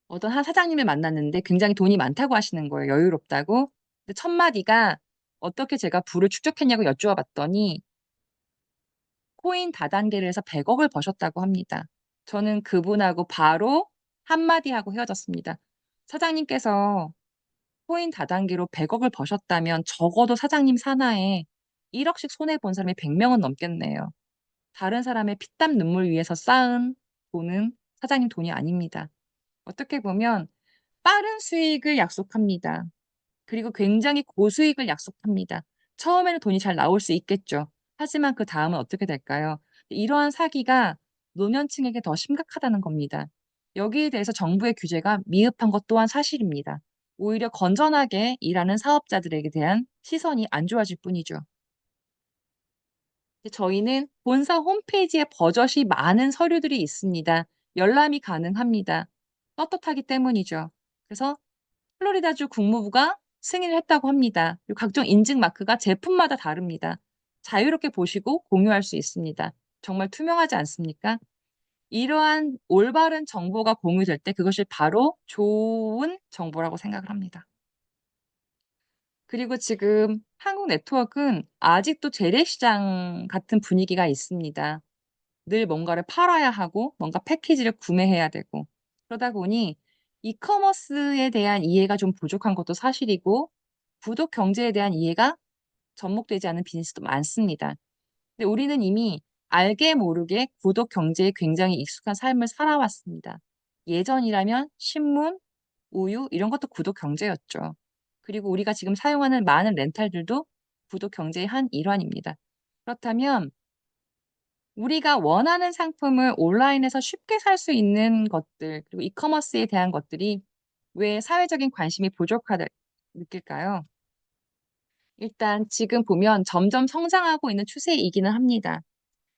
어떤 한 사장님을 만났는데 굉장히 돈이 많다고 하시는 거예요. 여유롭다고. 근데 첫 마디가 어떻게 제가 부를 축적했냐고 여쭈어 봤더니 코인 다단계를 해서 100억을 버셨다고 합니다. 저는 그분하고 바로 한마디 하고 헤어졌습니다. 사장님께서 코인 다단계로 100억을 버셨다면 적어도 사장님 산하에 1억씩 손해본 사람이 100명은 넘겠네요. 다른 사람의 피땀 눈물 위에서 쌓은 돈은 사장님 돈이 아닙니다. 어떻게 보면 빠른 수익을 약속합니다. 그리고 굉장히 고수익을 약속합니다. 처음에는 돈이 잘 나올 수 있겠죠. 하지만 그다음은 어떻게 될까요? 이러한 사기가 노년층에게 더 심각하다는 겁니다. 여기에 대해서 정부의 규제가 미흡한 것 또한 사실입니다. 오히려 건전하게 일하는 사업자들에게 대한 시선이 안 좋아질 뿐이죠. 저희는 본사 홈페이지에 버젓이 많은 서류들이 있습니다. 열람이 가능합니다. 떳떳하기 때문이죠. 그래서 플로리다주 국무부가 승인을 했다고 합니다. 그리고 각종 인증 마크가 제품마다 다릅니다. 자유롭게 보시고 공유할 수 있습니다. 정말 투명하지 않습니까? 이러한 올바른 정보가 공유될 때 그것이 바로 좋은 정보라고 생각을 합니다. 그리고 지금 한국 네트워크는 아직도 재래시장 같은 분위기가 있습니다. 늘 뭔가를 팔아야 하고 뭔가 패키지를 구매해야 되고 그러다 보니 이커머스에 대한 이해가 좀 부족한 것도 사실이고 구독 경제에 대한 이해가 접목되지 않은 비즈니스도 많습니다. 근데 우리는 이미 알게 모르게 구독 경제에 굉장히 익숙한 삶을 살아왔습니다. 예전이라면 신문, 우유 이런 것도 구독 경제였죠. 그리고 우리가 지금 사용하는 많은 렌탈들도 구독 경제의 한 일환입니다. 그렇다면 우리가 원하는 상품을 온라인에서 쉽게 살 수 있는 것들, 그리고 이커머스에 대한 것들이 왜 사회적인 관심이 부족하다 느낄까요? 일단 지금 보면 점점 성장하고 있는 추세이기는 합니다.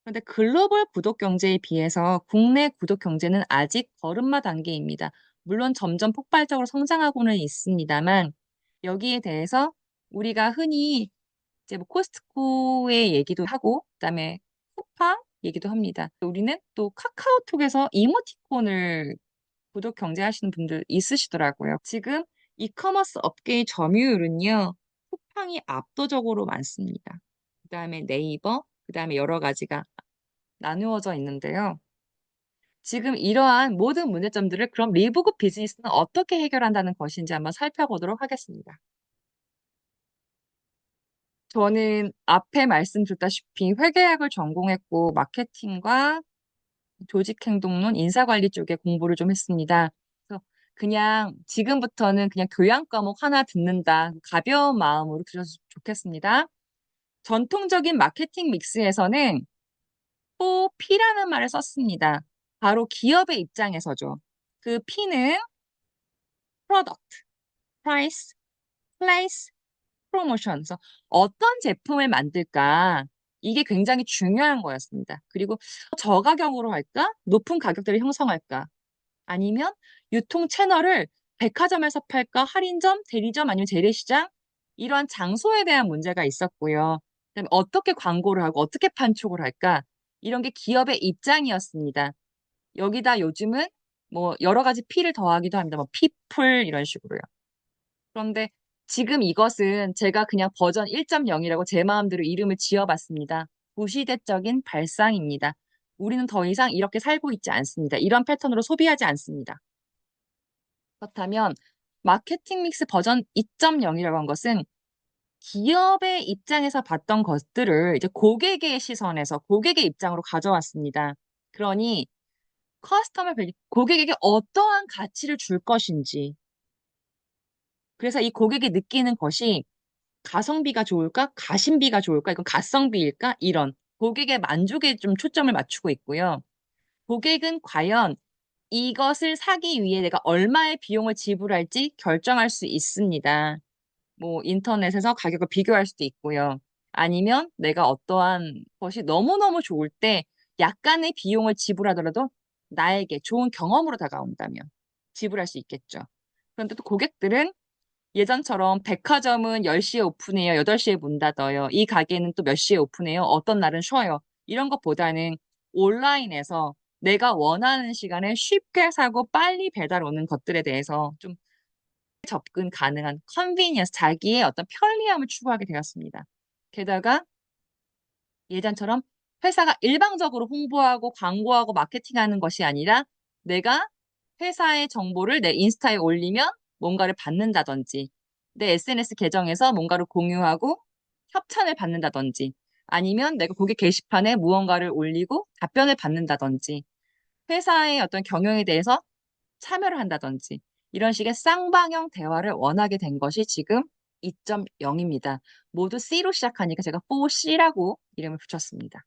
그런데 글로벌 구독 경제에 비해서 국내 구독 경제는 아직 걸음마 단계입니다. 물론 점점 폭발적으로 성장하고는 있습니다만 여기에 대해서 우리가 흔히 이제 뭐 코스트코의 얘기도 하고 그다음에 쿠팡 얘기도 합니다. 우리는 또 카카오톡에서 이모티콘을 구독 경제하시는 분들 있으시더라고요. 지금 이커머스 업계의 점유율은요. 쿠팡이 압도적으로 많습니다. 그다음에 네이버, 그다음에 여러 가지가 나누어져 있는데요. 지금 이러한 모든 문제점들을 그럼 리보급 비즈니스는 어떻게 해결한다는 것인지 한번 살펴보도록 하겠습니다. 저는 앞에 말씀드렸다시피 회계학을 전공했고 마케팅과 조직행동론, 인사관리 쪽에 공부를 좀 했습니다. 그래서 그냥 지금부터는 그냥 교양 과목 하나 듣는다. 가벼운 마음으로 들으셨으면 좋겠습니다. 전통적인 마케팅 믹스에서는 또 P라는 말을 썼습니다. 바로 기업의 입장에서죠. 그 P는 product, price, place, promotion. 그래서 어떤 제품을 만들까? 이게 굉장히 중요한 거였습니다. 그리고 저가격으로 할까? 높은 가격대를 형성할까? 아니면 유통 채널을 백화점에서 팔까? 할인점, 대리점 아니면 재래시장? 이러한 장소에 대한 문제가 있었고요. 그다음에 어떻게 광고를 하고 어떻게 판촉을 할까? 이런 게 기업의 입장이었습니다. 여기다 요즘은 뭐 여러 가지 P를 더하기도 합니다. 뭐 people 이런 식으로요. 그런데 지금 이것은 제가 그냥 버전 1.0이라고 제 마음대로 이름을 지어봤습니다. 구시대적인 발상입니다. 우리는 더 이상 이렇게 살고 있지 않습니다. 이런 패턴으로 소비하지 않습니다. 그렇다면 마케팅 믹스 버전 2.0이라고 한 것은 기업의 입장에서 봤던 것들을 이제 고객의 시선에서 고객의 입장으로 가져왔습니다. 그러니 고객에게 어떠한 가치를 줄 것인지. 그래서 이 고객이 느끼는 것이 가성비가 좋을까? 가심비가 좋을까? 이건 가성비일까? 이런 고객의 만족에 좀 초점을 맞추고 있고요. 고객은 과연 이것을 사기 위해 내가 얼마의 비용을 지불할지 결정할 수 있습니다. 뭐 인터넷에서 가격을 비교할 수도 있고요. 아니면 내가 어떠한 것이 너무너무 좋을 때 약간의 비용을 지불하더라도 나에게 좋은 경험으로 다가온다면 지불할 수 있겠죠. 그런데 또 고객들은 예전처럼 백화점은 10시에 오픈해요. 8시에 문 닫아요. 이 가게는 또 몇 시에 오픈해요. 어떤 날은 쉬어요. 이런 것보다는 온라인에서 내가 원하는 시간에 쉽게 사고 빨리 배달 오는 것들에 대해서 좀 접근 가능한 컨비니언스, 자기의 어떤 편리함을 추구하게 되었습니다. 게다가 예전처럼 회사가 일방적으로 홍보하고 광고하고 마케팅하는 것이 아니라 내가 회사의 정보를 내 인스타에 올리면 뭔가를 받는다든지 내 SNS 계정에서 뭔가를 공유하고 협찬을 받는다든지 아니면 내가 고객 게시판에 무언가를 올리고 답변을 받는다든지 회사의 어떤 경영에 대해서 참여를 한다든지 이런 식의 쌍방향 대화를 원하게 된 것이 지금 2.0입니다. 모두 C로 시작하니까 제가 4C라고 이름을 붙였습니다.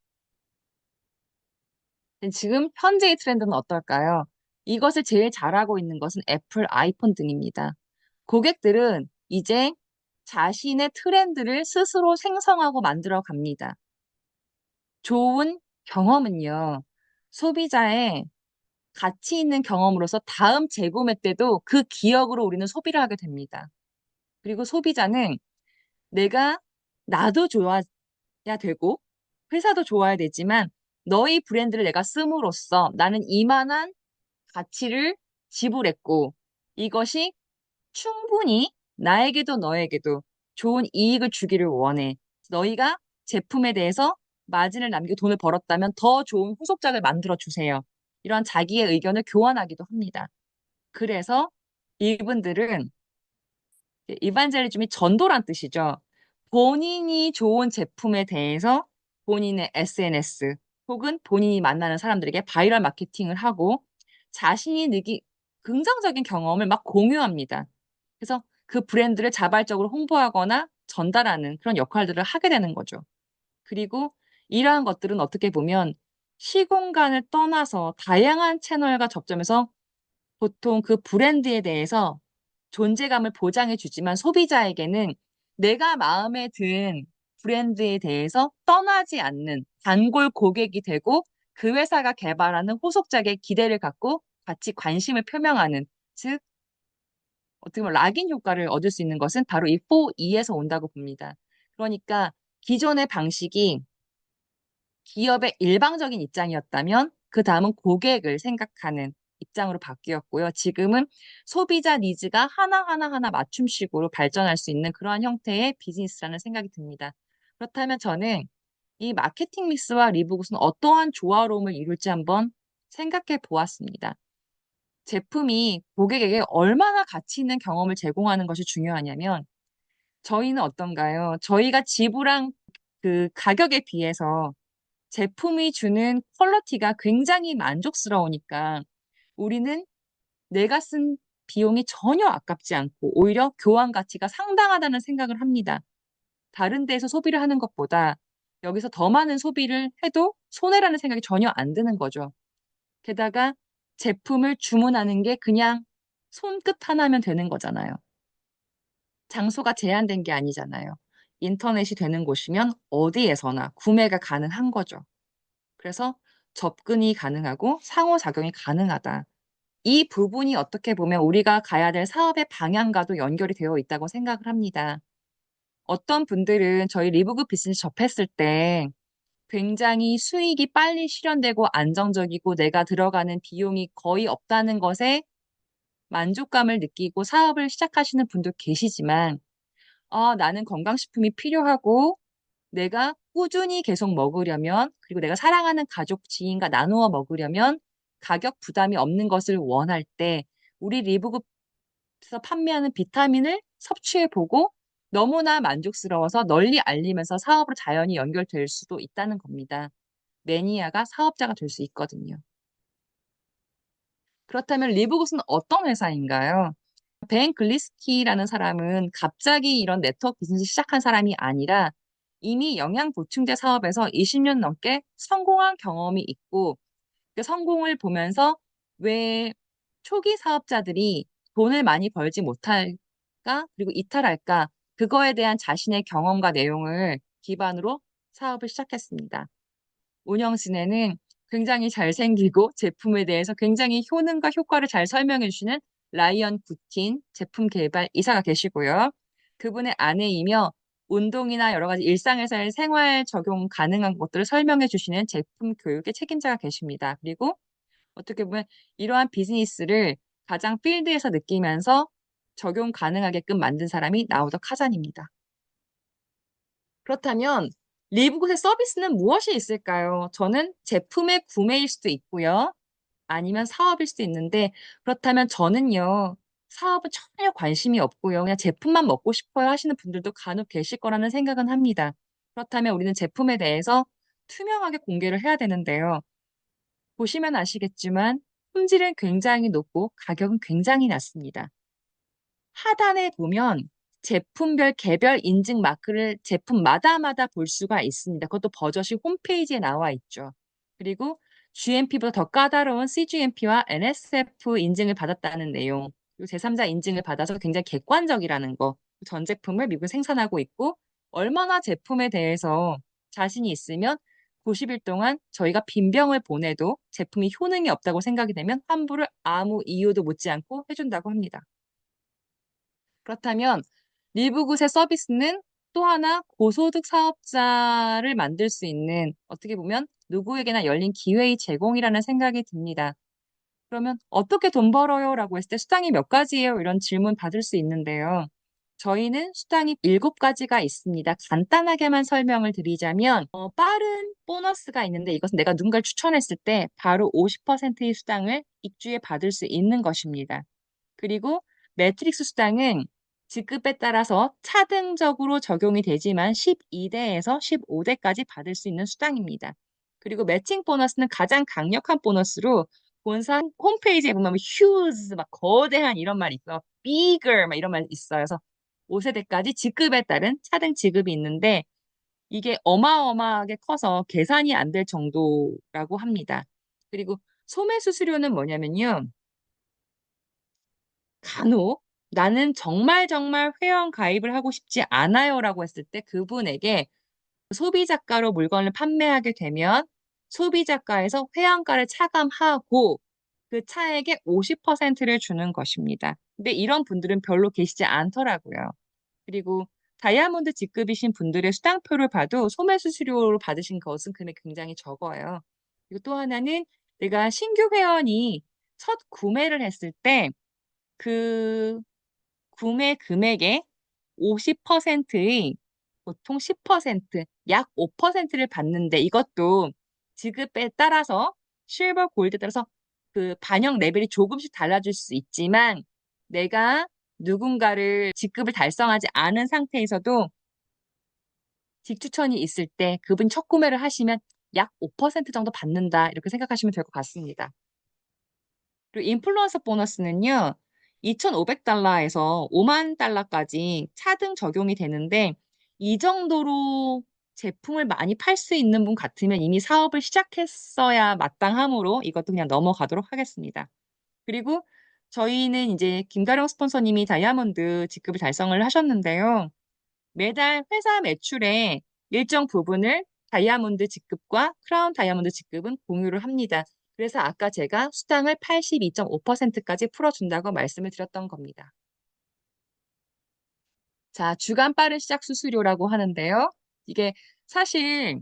지금 현재의 트렌드는 어떨까요? 이것을 제일 잘하고 있는 것은 애플 아이폰 등입니다. 고객들은 이제 자신의 트렌드를 스스로 생성하고 만들어 갑니다. 좋은 경험은요, 소비자의 가치 있는 경험으로서 다음 재구매 때도 그 기억으로 우리는 소비를 하게 됩니다. 그리고 소비자는 내가 나도 좋아야 되고 회사도 좋아야 되지만 너희 브랜드를 내가 씀으로써 나는 이만한 가치를 지불했고 이것이 충분히 나에게도 너에게도 좋은 이익을 주기를 원해. 너희가 제품에 대해서 마진을 남기고 돈을 벌었다면 더 좋은 후속작을 만들어 주세요. 이런 자기의 의견을 교환하기도 합니다. 그래서 이분들은 이반젤리즘이 전도란 뜻이죠. 본인이 좋은 제품에 대해서 본인의 SNS 혹은 본인이 만나는 사람들에게 바이럴 마케팅을 하고 자신이 느끼 긍정적인 경험을 막 공유합니다. 그래서 그 브랜드를 자발적으로 홍보하거나 전달하는 그런 역할들을 하게 되는 거죠. 그리고 이러한 것들은 어떻게 보면 시공간을 떠나서 다양한 채널과 접점해서 보통 그 브랜드에 대해서 존재감을 보장해 주지만 소비자에게는 내가 마음에 든 브랜드에 대해서 떠나지 않는 단골 고객이 되고 그 회사가 개발하는 후속작에 기대를 갖고 같이 관심을 표명하는, 즉 어떻게 보면 락인 효과를 얻을 수 있는 것은 바로 이 4E에서 온다고 봅니다. 그러니까 기존의 방식이 기업의 일방적인 입장이었다면 그 다음은 고객을 생각하는 입장으로 바뀌었고요. 지금은 소비자 니즈가 하나하나 맞춤식으로 발전할 수 있는 그러한 형태의 비즈니스라는 생각이 듭니다. 그렇다면 저는 이 마케팅 믹스와 리브굿은 어떠한 조화로움을 이룰지 한번 생각해 보았습니다. 제품이 고객에게 얼마나 가치 있는 경험을 제공하는 것이 중요하냐면 저희는 어떤가요? 저희가 지불한 그 가격에 비해서 제품이 주는 퀄리티가 굉장히 만족스러우니까 우리는 내가 쓴 비용이 전혀 아깝지 않고 오히려 교환 가치가 상당하다는 생각을 합니다. 다른 데에서 소비를 하는 것보다 여기서 더 많은 소비를 해도 손해라는 생각이 전혀 안 드는 거죠. 게다가 제품을 주문하는 게 그냥 손끝 하나면 되는 거잖아요. 장소가 제한된 게 아니잖아요. 인터넷이 되는 곳이면 어디에서나 구매가 가능한 거죠. 그래서 접근이 가능하고 상호작용이 가능하다. 이 부분이 어떻게 보면 우리가 가야 될 사업의 방향과도 연결이 되어 있다고 생각을 합니다. 어떤 분들은 저희 리브그 비즈니스 접했을 때 굉장히 수익이 빨리 실현되고 안정적이고 내가 들어가는 비용이 거의 없다는 것에 만족감을 느끼고 사업을 시작하시는 분도 계시지만, 나는 건강식품이 필요하고 내가 꾸준히 계속 먹으려면, 그리고 내가 사랑하는 가족, 지인과 나누어 먹으려면 가격 부담이 없는 것을 원할 때 우리 리브급에서 판매하는 비타민을 섭취해 보고 너무나 만족스러워서 널리 알리면서 사업으로 자연히 연결될 수도 있다는 겁니다. 매니아가 사업자가 될 수 있거든요. 그렇다면 리브굿은 어떤 회사인가요? 벤 글리스키라는 사람은 갑자기 이런 네트워크 비즈니스 시작한 사람이 아니라 이미 영양 보충제 사업에서 20년 넘게 성공한 경험이 있고 그 성공을 보면서 왜 초기 사업자들이 돈을 많이 벌지 못할까? 그리고 이탈할까? 그거에 대한 자신의 경험과 내용을 기반으로 사업을 시작했습니다. 운영진에는 굉장히 잘생기고 제품에 대해서 굉장히 효능과 효과를 잘 설명해 주시는 라이언 구틴 제품 개발 이사가 계시고요. 그분의 아내이며 운동이나 여러 가지 일상에서의 생활 적용 가능한 것들을 설명해 주시는 제품 교육의 책임자가 계십니다. 그리고 어떻게 보면 이러한 비즈니스를 가장 필드에서 느끼면서 적용 가능하게끔 만든 사람이 나우더 카잔입니다. 그렇다면 리브굿의 서비스는 무엇이 있을까요? 저는 제품의 구매일 수도 있고요. 아니면 사업일 수도 있는데 그렇다면 저는요. 사업은 전혀 관심이 없고요. 그냥 제품만 먹고 싶어요 하시는 분들도 간혹 계실 거라는 생각은 합니다. 그렇다면 우리는 제품에 대해서 투명하게 공개를 해야 되는데요. 보시면 아시겠지만 품질은 굉장히 높고 가격은 굉장히 낮습니다. 하단에 보면 제품별 개별 인증 마크를 제품마다마다 볼 수가 있습니다. 그것도 버젓이 홈페이지에 나와 있죠. 그리고 GMP보다 더 까다로운 CGMP와 NSF 인증을 받았다는 내용, 그리고 제3자 인증을 받아서 굉장히 객관적이라는 거, 전 제품을 미국에 생산하고 있고 얼마나 제품에 대해서 자신이 있으면 90일 동안 저희가 빈병을 보내도 제품이 효능이 없다고 생각이 되면 환불을 아무 이유도 묻지 않고 해준다고 합니다. 그렇다면 리브굿의 서비스는 또 하나 고소득 사업자를 만들 수 있는 어떻게 보면 누구에게나 열린 기회의 제공이라는 생각이 듭니다. 그러면 어떻게 돈 벌어요? 라고 했을 때 수당이 몇 가지예요? 이런 질문 받을 수 있는데요. 저희는 수당이 7가지가 있습니다. 간단하게만 설명을 드리자면 빠른 보너스가 있는데 이것은 내가 누군가를 추천했을 때 바로 50%의 수당을 입주에 받을 수 있는 것입니다. 그리고 매트릭스 수당은 직급에 따라서 차등적으로 적용이 되지만 12대에서 15대까지 받을 수 있는 수당입니다. 그리고 매칭 보너스는 가장 강력한 보너스로 본사 홈페이지에 보면 huge 막 거대한 이런 말이 있어. bigger 막 이런 말이 있어요. 그래서 5세대까지 직급에 따른 차등 지급이 있는데 이게 어마어마하게 커서 계산이 안 될 정도라고 합니다. 그리고 소매 수수료는 뭐냐면요. 간혹 나는 정말 정말 회원 가입을 하고 싶지 않아요라고 했을 때 그분에게 소비자가로 물건을 판매하게 되면 소비자가에서 회원가를 차감하고 그 차액의 50%를 주는 것입니다. 근데 이런 분들은 별로 계시지 않더라고요. 그리고 다이아몬드 직급이신 분들의 수당표를 봐도 소매 수수료로 받으신 것은 금액이 굉장히 적어요. 그리고 또 하나는 내가 신규 회원이 첫 구매를 했을 때 그 구매 금액의 50%의 보통 10%, 약 5%를 받는데 이것도 지급에 따라서 실버 골드에 따라서 그 반영 레벨이 조금씩 달라질 수 있지만 내가 누군가를 직급을 달성하지 않은 상태에서도 직추천이 있을 때 그분 첫 구매를 하시면 약 5% 정도 받는다 이렇게 생각하시면 될 것 같습니다. 그리고 인플루언서 보너스는요. 2,500달러에서 5만 달러까지 차등 적용이 되는데 이 정도로 제품을 많이 팔 수 있는 분 같으면 이미 사업을 시작했어야 마땅하므로 이것도 그냥 넘어가도록 하겠습니다. 그리고 저희는 이제 김가령 스폰서님이 다이아몬드 직급을 달성을 하셨는데요. 매달 회사 매출의 일정 부분을 다이아몬드 직급과 크라운 다이아몬드 직급은 공유를 합니다. 그래서 아까 제가 수당을 82.5%까지 풀어준다고 말씀을 드렸던 겁니다. 자, 주간 빠른 시작 수수료라고 하는데요. 이게 사실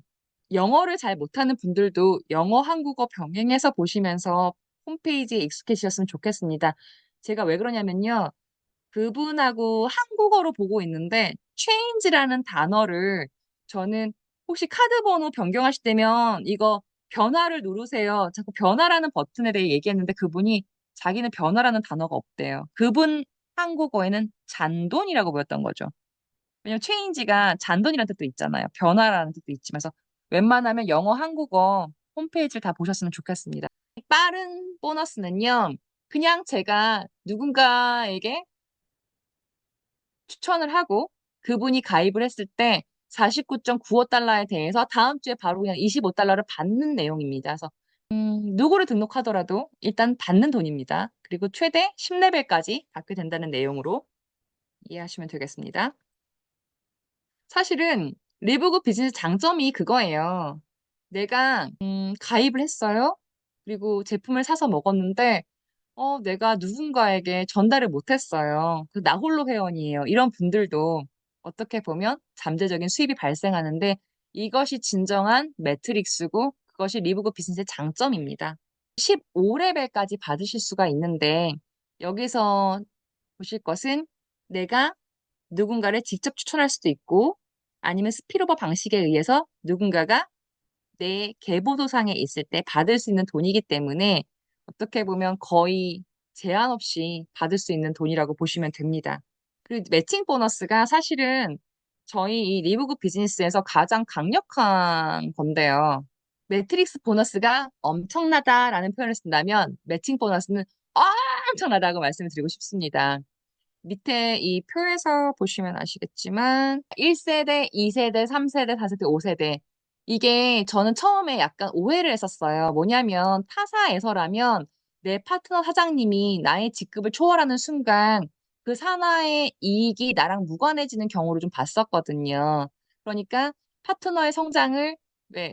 영어를 잘 못하는 분들도 영어, 한국어 병행해서 보시면서 홈페이지에 익숙해지셨으면 좋겠습니다. 제가 왜 그러냐면요. 그분하고 한국어로 보고 있는데 change라는 단어를 저는 혹시 카드 번호 변경하실 때면 이거 변화를 누르세요. 자꾸 변화라는 버튼에 대해 얘기했는데 그분이 자기는 변화라는 단어가 없대요. 그분 한국어에는 잔돈이라고 보였던 거죠. 왜냐면 체인지가 잔돈이라는 뜻도 있잖아요. 변화라는 뜻도 있지만, 그래서 웬만하면 영어, 한국어 홈페이지를 다 보셨으면 좋겠습니다. 빠른 보너스는요, 그냥 제가 누군가에게 추천을 하고 그분이 가입을 했을 때 49.95달러에 대해서 다음 주에 바로 그냥 25달러를 받는 내용입니다. 그래서 누구를 등록하더라도 일단 받는 돈입니다. 그리고 최대 10레벨까지 받게 된다는 내용으로 이해하시면 되겠습니다. 사실은 리브굿 비즈니스 장점이 그거예요. 내가 가입을 했어요. 그리고 제품을 사서 먹었는데 내가 누군가에게 전달을 못했어요. 나 홀로 회원이에요. 이런 분들도 어떻게 보면 잠재적인 수입이 발생하는데 이것이 진정한 매트릭스고 그것이 리브굿 비즈니스의 장점입니다. 15레벨까지 받으실 수가 있는데 여기서 보실 것은 내가 누군가를 직접 추천할 수도 있고 아니면 스피로버 방식에 의해서 누군가가 내 계보도상에 있을 때 받을 수 있는 돈이기 때문에 어떻게 보면 거의 제한 없이 받을 수 있는 돈이라고 보시면 됩니다. 그리고 매칭 보너스가 사실은 저희 이 리브굿 비즈니스에서 가장 강력한 건데요. 매트릭스 보너스가 엄청나다라는 표현을 쓴다면 매칭 보너스는 엄청나다고 말씀을 드리고 싶습니다. 밑에 이 표에서 보시면 아시겠지만 1세대, 2세대, 3세대, 4세대, 5세대 이게 저는 처음에 약간 오해를 했었어요. 뭐냐면 타사에서라면 내 파트너 사장님이 나의 직급을 초월하는 순간 그 산하의 이익이 나랑 무관해지는 경우를 좀 봤었거든요. 그러니까 파트너의 성장을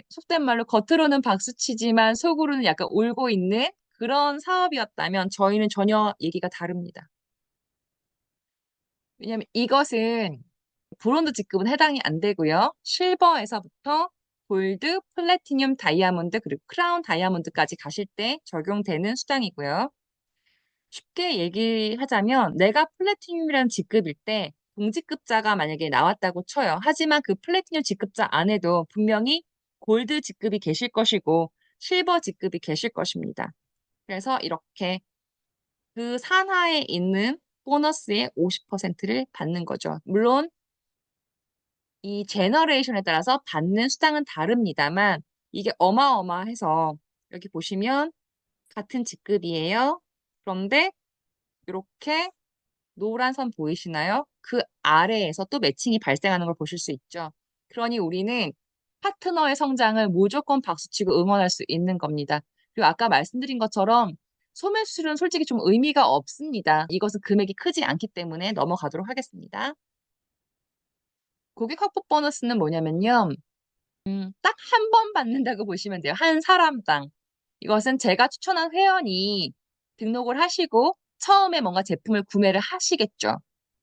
속된 말로 겉으로는 박수치지만 속으로는 약간 울고 있는 그런 사업이었다면 저희는 전혀 얘기가 다릅니다. 왜냐면 이것은 브론즈 직급은 해당이 안 되고요. 실버에서부터 골드, 플래티늄, 다이아몬드, 그리고 크라운 다이아몬드까지 가실 때 적용되는 수당이고요. 쉽게 얘기하자면 내가 플래티늄이라는 직급일 때 동직급자가 만약에 나왔다고 쳐요. 하지만 그 플래티늄 직급자 안에도 분명히 골드 직급이 계실 것이고 실버 직급이 계실 것입니다. 그래서 이렇게 그 산하에 있는 보너스의 50%를 받는 거죠. 물론 이 제너레이션에 따라서 받는 수당은 다릅니다만 이게 어마어마해서 여기 보시면 같은 직급이에요. 그런데 이렇게 노란 선 보이시나요? 그 아래에서 또 매칭이 발생하는 걸 보실 수 있죠. 그러니 우리는 파트너의 성장을 무조건 박수치고 응원할 수 있는 겁니다. 그리고 아까 말씀드린 것처럼 소매수술은 솔직히 좀 의미가 없습니다. 이것은 금액이 크지 않기 때문에 넘어가도록 하겠습니다. 고객 확보 보너스는 뭐냐면요. 딱 한 번 받는다고 보시면 돼요. 한 사람당. 이것은 제가 추천한 회원이 등록을 하시고 처음에 뭔가 제품을 구매를 하시겠죠.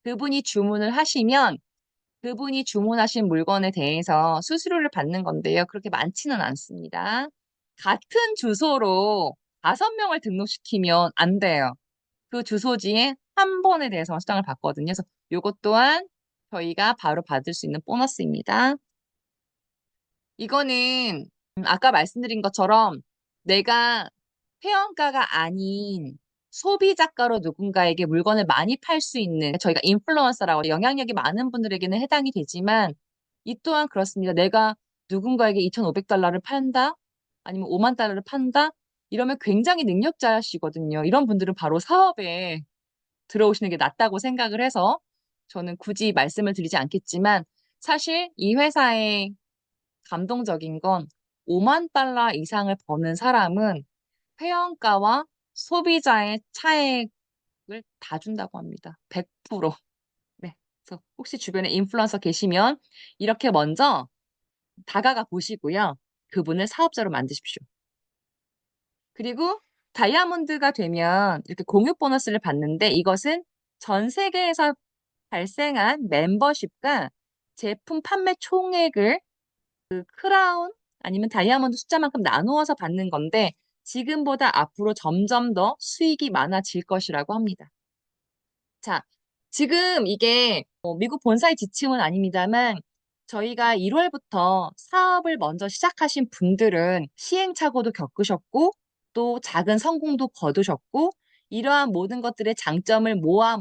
그분이 주문을 하시면 그분이 주문하신 물건에 대해서 수수료를 받는 건데요. 그렇게 많지는 않습니다. 같은 주소로 5명을 등록시키면 안 돼요. 그 주소지에 한 번에 대해서만 수당을 받거든요. 그래서 이것 또한 저희가 바로 받을 수 있는 보너스입니다. 이거는 아까 말씀드린 것처럼 내가 회원가가 아닌 소비자가로 누군가에게 물건을 많이 팔 수 있는 저희가 인플루언서라고 영향력이 많은 분들에게는 해당이 되지만 이 또한 그렇습니다. 내가 누군가에게 2,500달러를 판다? 아니면 5만 달러를 판다? 이러면 굉장히 능력자시거든요. 이런 분들은 바로 사업에 들어오시는 게 낫다고 생각을 해서 저는 굳이 말씀을 드리지 않겠지만 사실 이 회사의 감동적인 건 5만 달러 이상을 버는 사람은 회원가와 소비자의 차액을 다 준다고 합니다. 100%. 네. 그래서 혹시 주변에 인플루언서 계시면 이렇게 먼저 다가가 보시고요. 그분을 사업자로 만드십시오. 그리고 다이아몬드가 되면 이렇게 공유 보너스를 받는데 이것은 전 세계에서 발생한 멤버십과 제품 판매 총액을 그 크라운 아니면 다이아몬드 숫자만큼 나누어서 받는 건데 지금보다 앞으로 점점 더 수익이 많아질 것이라고 합니다. 자, 지금 이게 미국 본사의 지침은 아닙니다만 저희가 1월부터 사업을 먼저 시작하신 분들은 시행착오도 겪으셨고 또 작은 성공도 거두셨고 이러한 모든 것들의 장점을 모아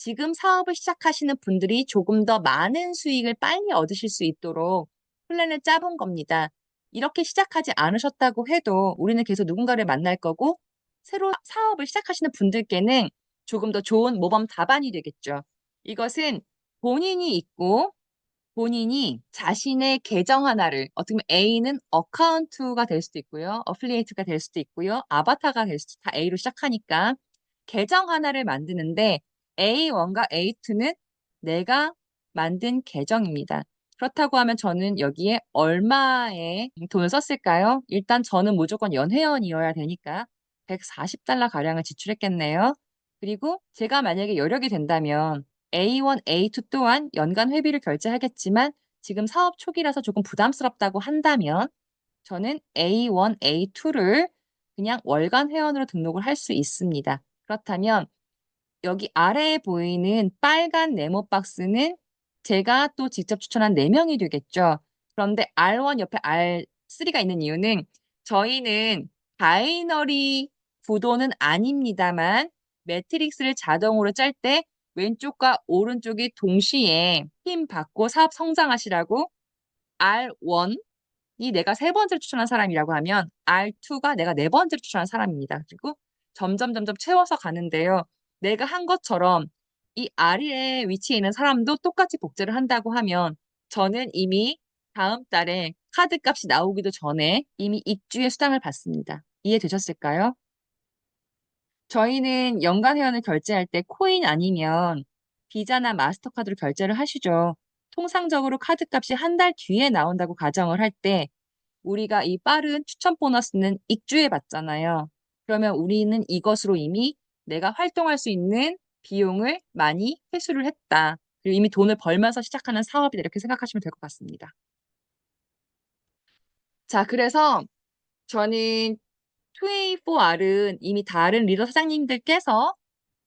지금 사업을 시작하시는 분들이 조금 더 많은 수익을 빨리 얻으실 수 있도록 플랜을 짜본 겁니다. 이렇게 시작하지 않으셨다고 해도 우리는 계속 누군가를 만날 거고 새로 사업을 시작하시는 분들께는 조금 더 좋은 모범 답안이 되겠죠. 이것은 본인이 있고 본인이 자신의 계정 하나를 어떻게 보면 A는 어카운트가 될 수도 있고요. 어플리에이트가 될 수도 있고요. 아바타가 될 수도 다 A로 시작하니까 계정 하나를 만드는데 A1과 A2는 내가 만든 계정입니다. 그렇다고 하면 저는 여기에 얼마의 돈을 썼을까요? 일단 저는 무조건 연회원이어야 되니까 140달러 가량을 지출했겠네요. 그리고 제가 만약에 여력이 된다면 A1, A2 또한 연간 회비를 결제하겠지만 지금 사업 초기라서 조금 부담스럽다고 한다면 저는 A1, A2를 그냥 월간 회원으로 등록을 할 수 있습니다. 그렇다면 여기 아래에 보이는 빨간 네모 박스는 제가 또 직접 추천한 4명이 되겠죠. 그런데 R1 옆에 R3가 있는 이유는 저희는 바이너리 구도는 아닙니다만 매트릭스를 자동으로 짤 때 왼쪽과 오른쪽이 동시에 힘 받고 사업 성장하시라고 R1이 내가 세 번째로 추천한 사람이라고 하면 R2가 내가 네 번째로 추천한 사람입니다. 그리고 점점 채워서 가는데요. 내가 한 것처럼 이 아래에 위치해 있는 사람도 똑같이 복제를 한다고 하면 저는 이미 다음 달에 카드 값이 나오기도 전에 이미 입주의 수당을 받습니다. 이해되셨을까요? 저희는 연간 회원을 결제할 때 코인 아니면 비자나 마스터카드로 결제를 하시죠. 통상적으로 카드 값이 한 달 뒤에 나온다고 가정을 할 때 우리가 이 빠른 추천 보너스는 입주해 봤잖아요. 그러면 우리는 이것으로 이미 내가 활동할 수 있는 비용을 많이 회수를 했다. 그리고 이미 돈을 벌면서 시작하는 사업이다. 이렇게 생각하시면 될 것 같습니다. 자, 그래서 저는 2A4R은 이미 다른 리더 사장님들께서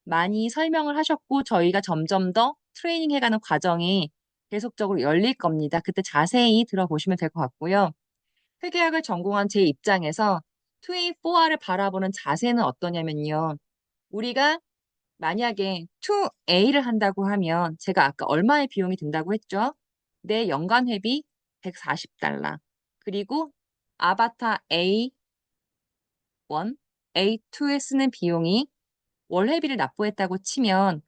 많이 설명을 하셨고 저희가 점점 더 트레이닝 해가는 과정이 계속적으로 열릴 겁니다. 그때 자세히 들어보시면 될 것 같고요. 회계학을 전공한 제 입장에서 2A4R을 바라보는 자세는 어떠냐면요. 우리가 만약에 2A를 한다고 하면 제가 아까 얼마의 비용이 든다고 했죠? 내 연간 회비 140달러. 그리고 아바타 A1, A2에 쓰는 비용이 월 회비를 납부했다고 치면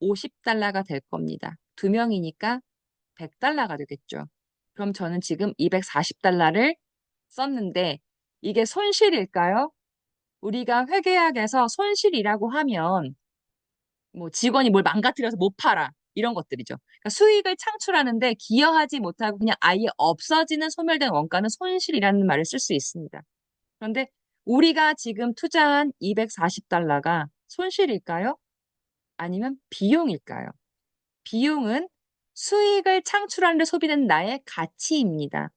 50달러가 될 겁니다. 두 명이니까 100달러가 되겠죠. 그럼 저는 지금 240달러를 썼는데 이게 손실일까요? 우리가 회계학에서 손실이라고 하면 뭐 직원이 뭘 망가뜨려서 못 팔아 이런 것들이죠. 그러니까 수익을 창출하는데 기여하지 못하고 그냥 아예 없어지는 소멸된 원가는 손실이라는 말을 쓸 수 있습니다. 그런데 우리가 지금 투자한 240달러가 손실일까요? 아니면 비용일까요? 비용은 수익을 창출하는 데 소비된 나의 가치입니다.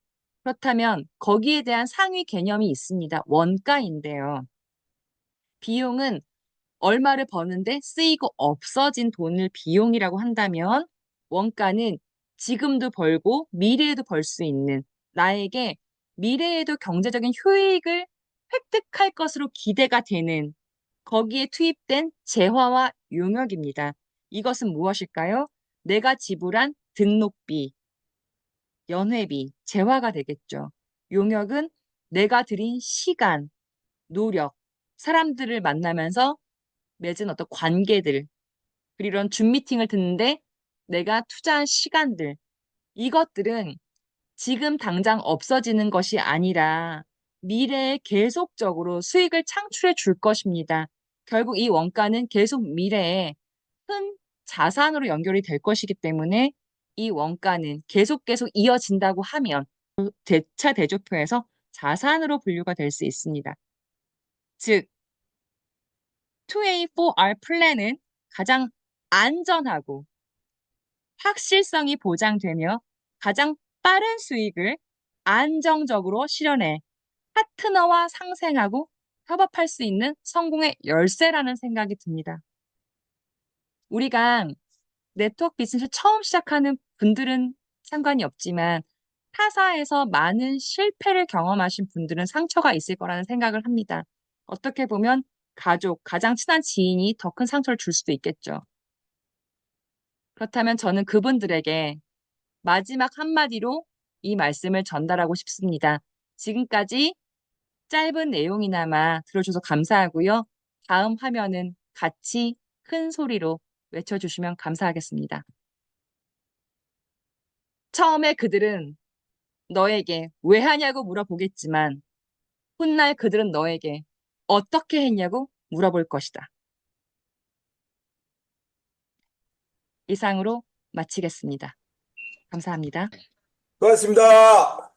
그렇다면 거기에 대한 상위 개념이 있습니다. 원가인데요. 비용은 얼마를 버는데 쓰이고 없어진 돈을 비용이라고 한다면 원가는 지금도 벌고 미래에도 벌 수 있는 나에게 미래에도 경제적인 효익을 획득할 것으로 기대가 되는 거기에 투입된 재화와 용역입니다. 이것은 무엇일까요? 내가 지불한 등록비, 연회비, 재화가 되겠죠. 용역은 내가 들인 시간, 노력, 사람들을 만나면서 맺은 어떤 관계들, 그리고 이런 줌 미팅을 듣는데 내가 투자한 시간들, 이것들은 지금 당장 없어지는 것이 아니라 미래에 계속적으로 수익을 창출해 줄 것입니다. 결국 이 원가는 계속 미래에 큰 자산으로 연결이 될 것이기 때문에 이 원가는 계속 이어진다고 하면 대차 대조표에서 자산으로 분류가 될 수 있습니다. 즉, 2A4R 플랜은 가장 안전하고 확실성이 보장되며 가장 빠른 수익을 안정적으로 실현해 파트너와 상생하고 협업할 수 있는 성공의 열쇠라는 생각이 듭니다. 우리가 네트워크 비즈니스 처음 시작하는 분들은 상관이 없지만 타사에서 많은 실패를 경험하신 분들은 상처가 있을 거라는 생각을 합니다. 어떻게 보면 가족, 가장 친한 지인이 더 큰 상처를 줄 수도 있겠죠. 그렇다면 저는 그분들에게 마지막 한마디로 이 말씀을 전달하고 싶습니다. 지금까지 짧은 내용이나마 들어줘서 감사하고요. 다음 화면은 같이 큰 소리로 외쳐주시면 감사하겠습니다. 처음에 그들은 너에게 왜 하냐고 물어보겠지만 훗날 그들은 너에게 어떻게 했냐고 물어볼 것이다. 이상으로 마치겠습니다. 감사합니다. 수고하셨습니다.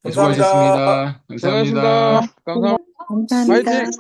네, 감사합니다. 수고하셨습니다. 감사합니다. 감사합니다. 파이팅!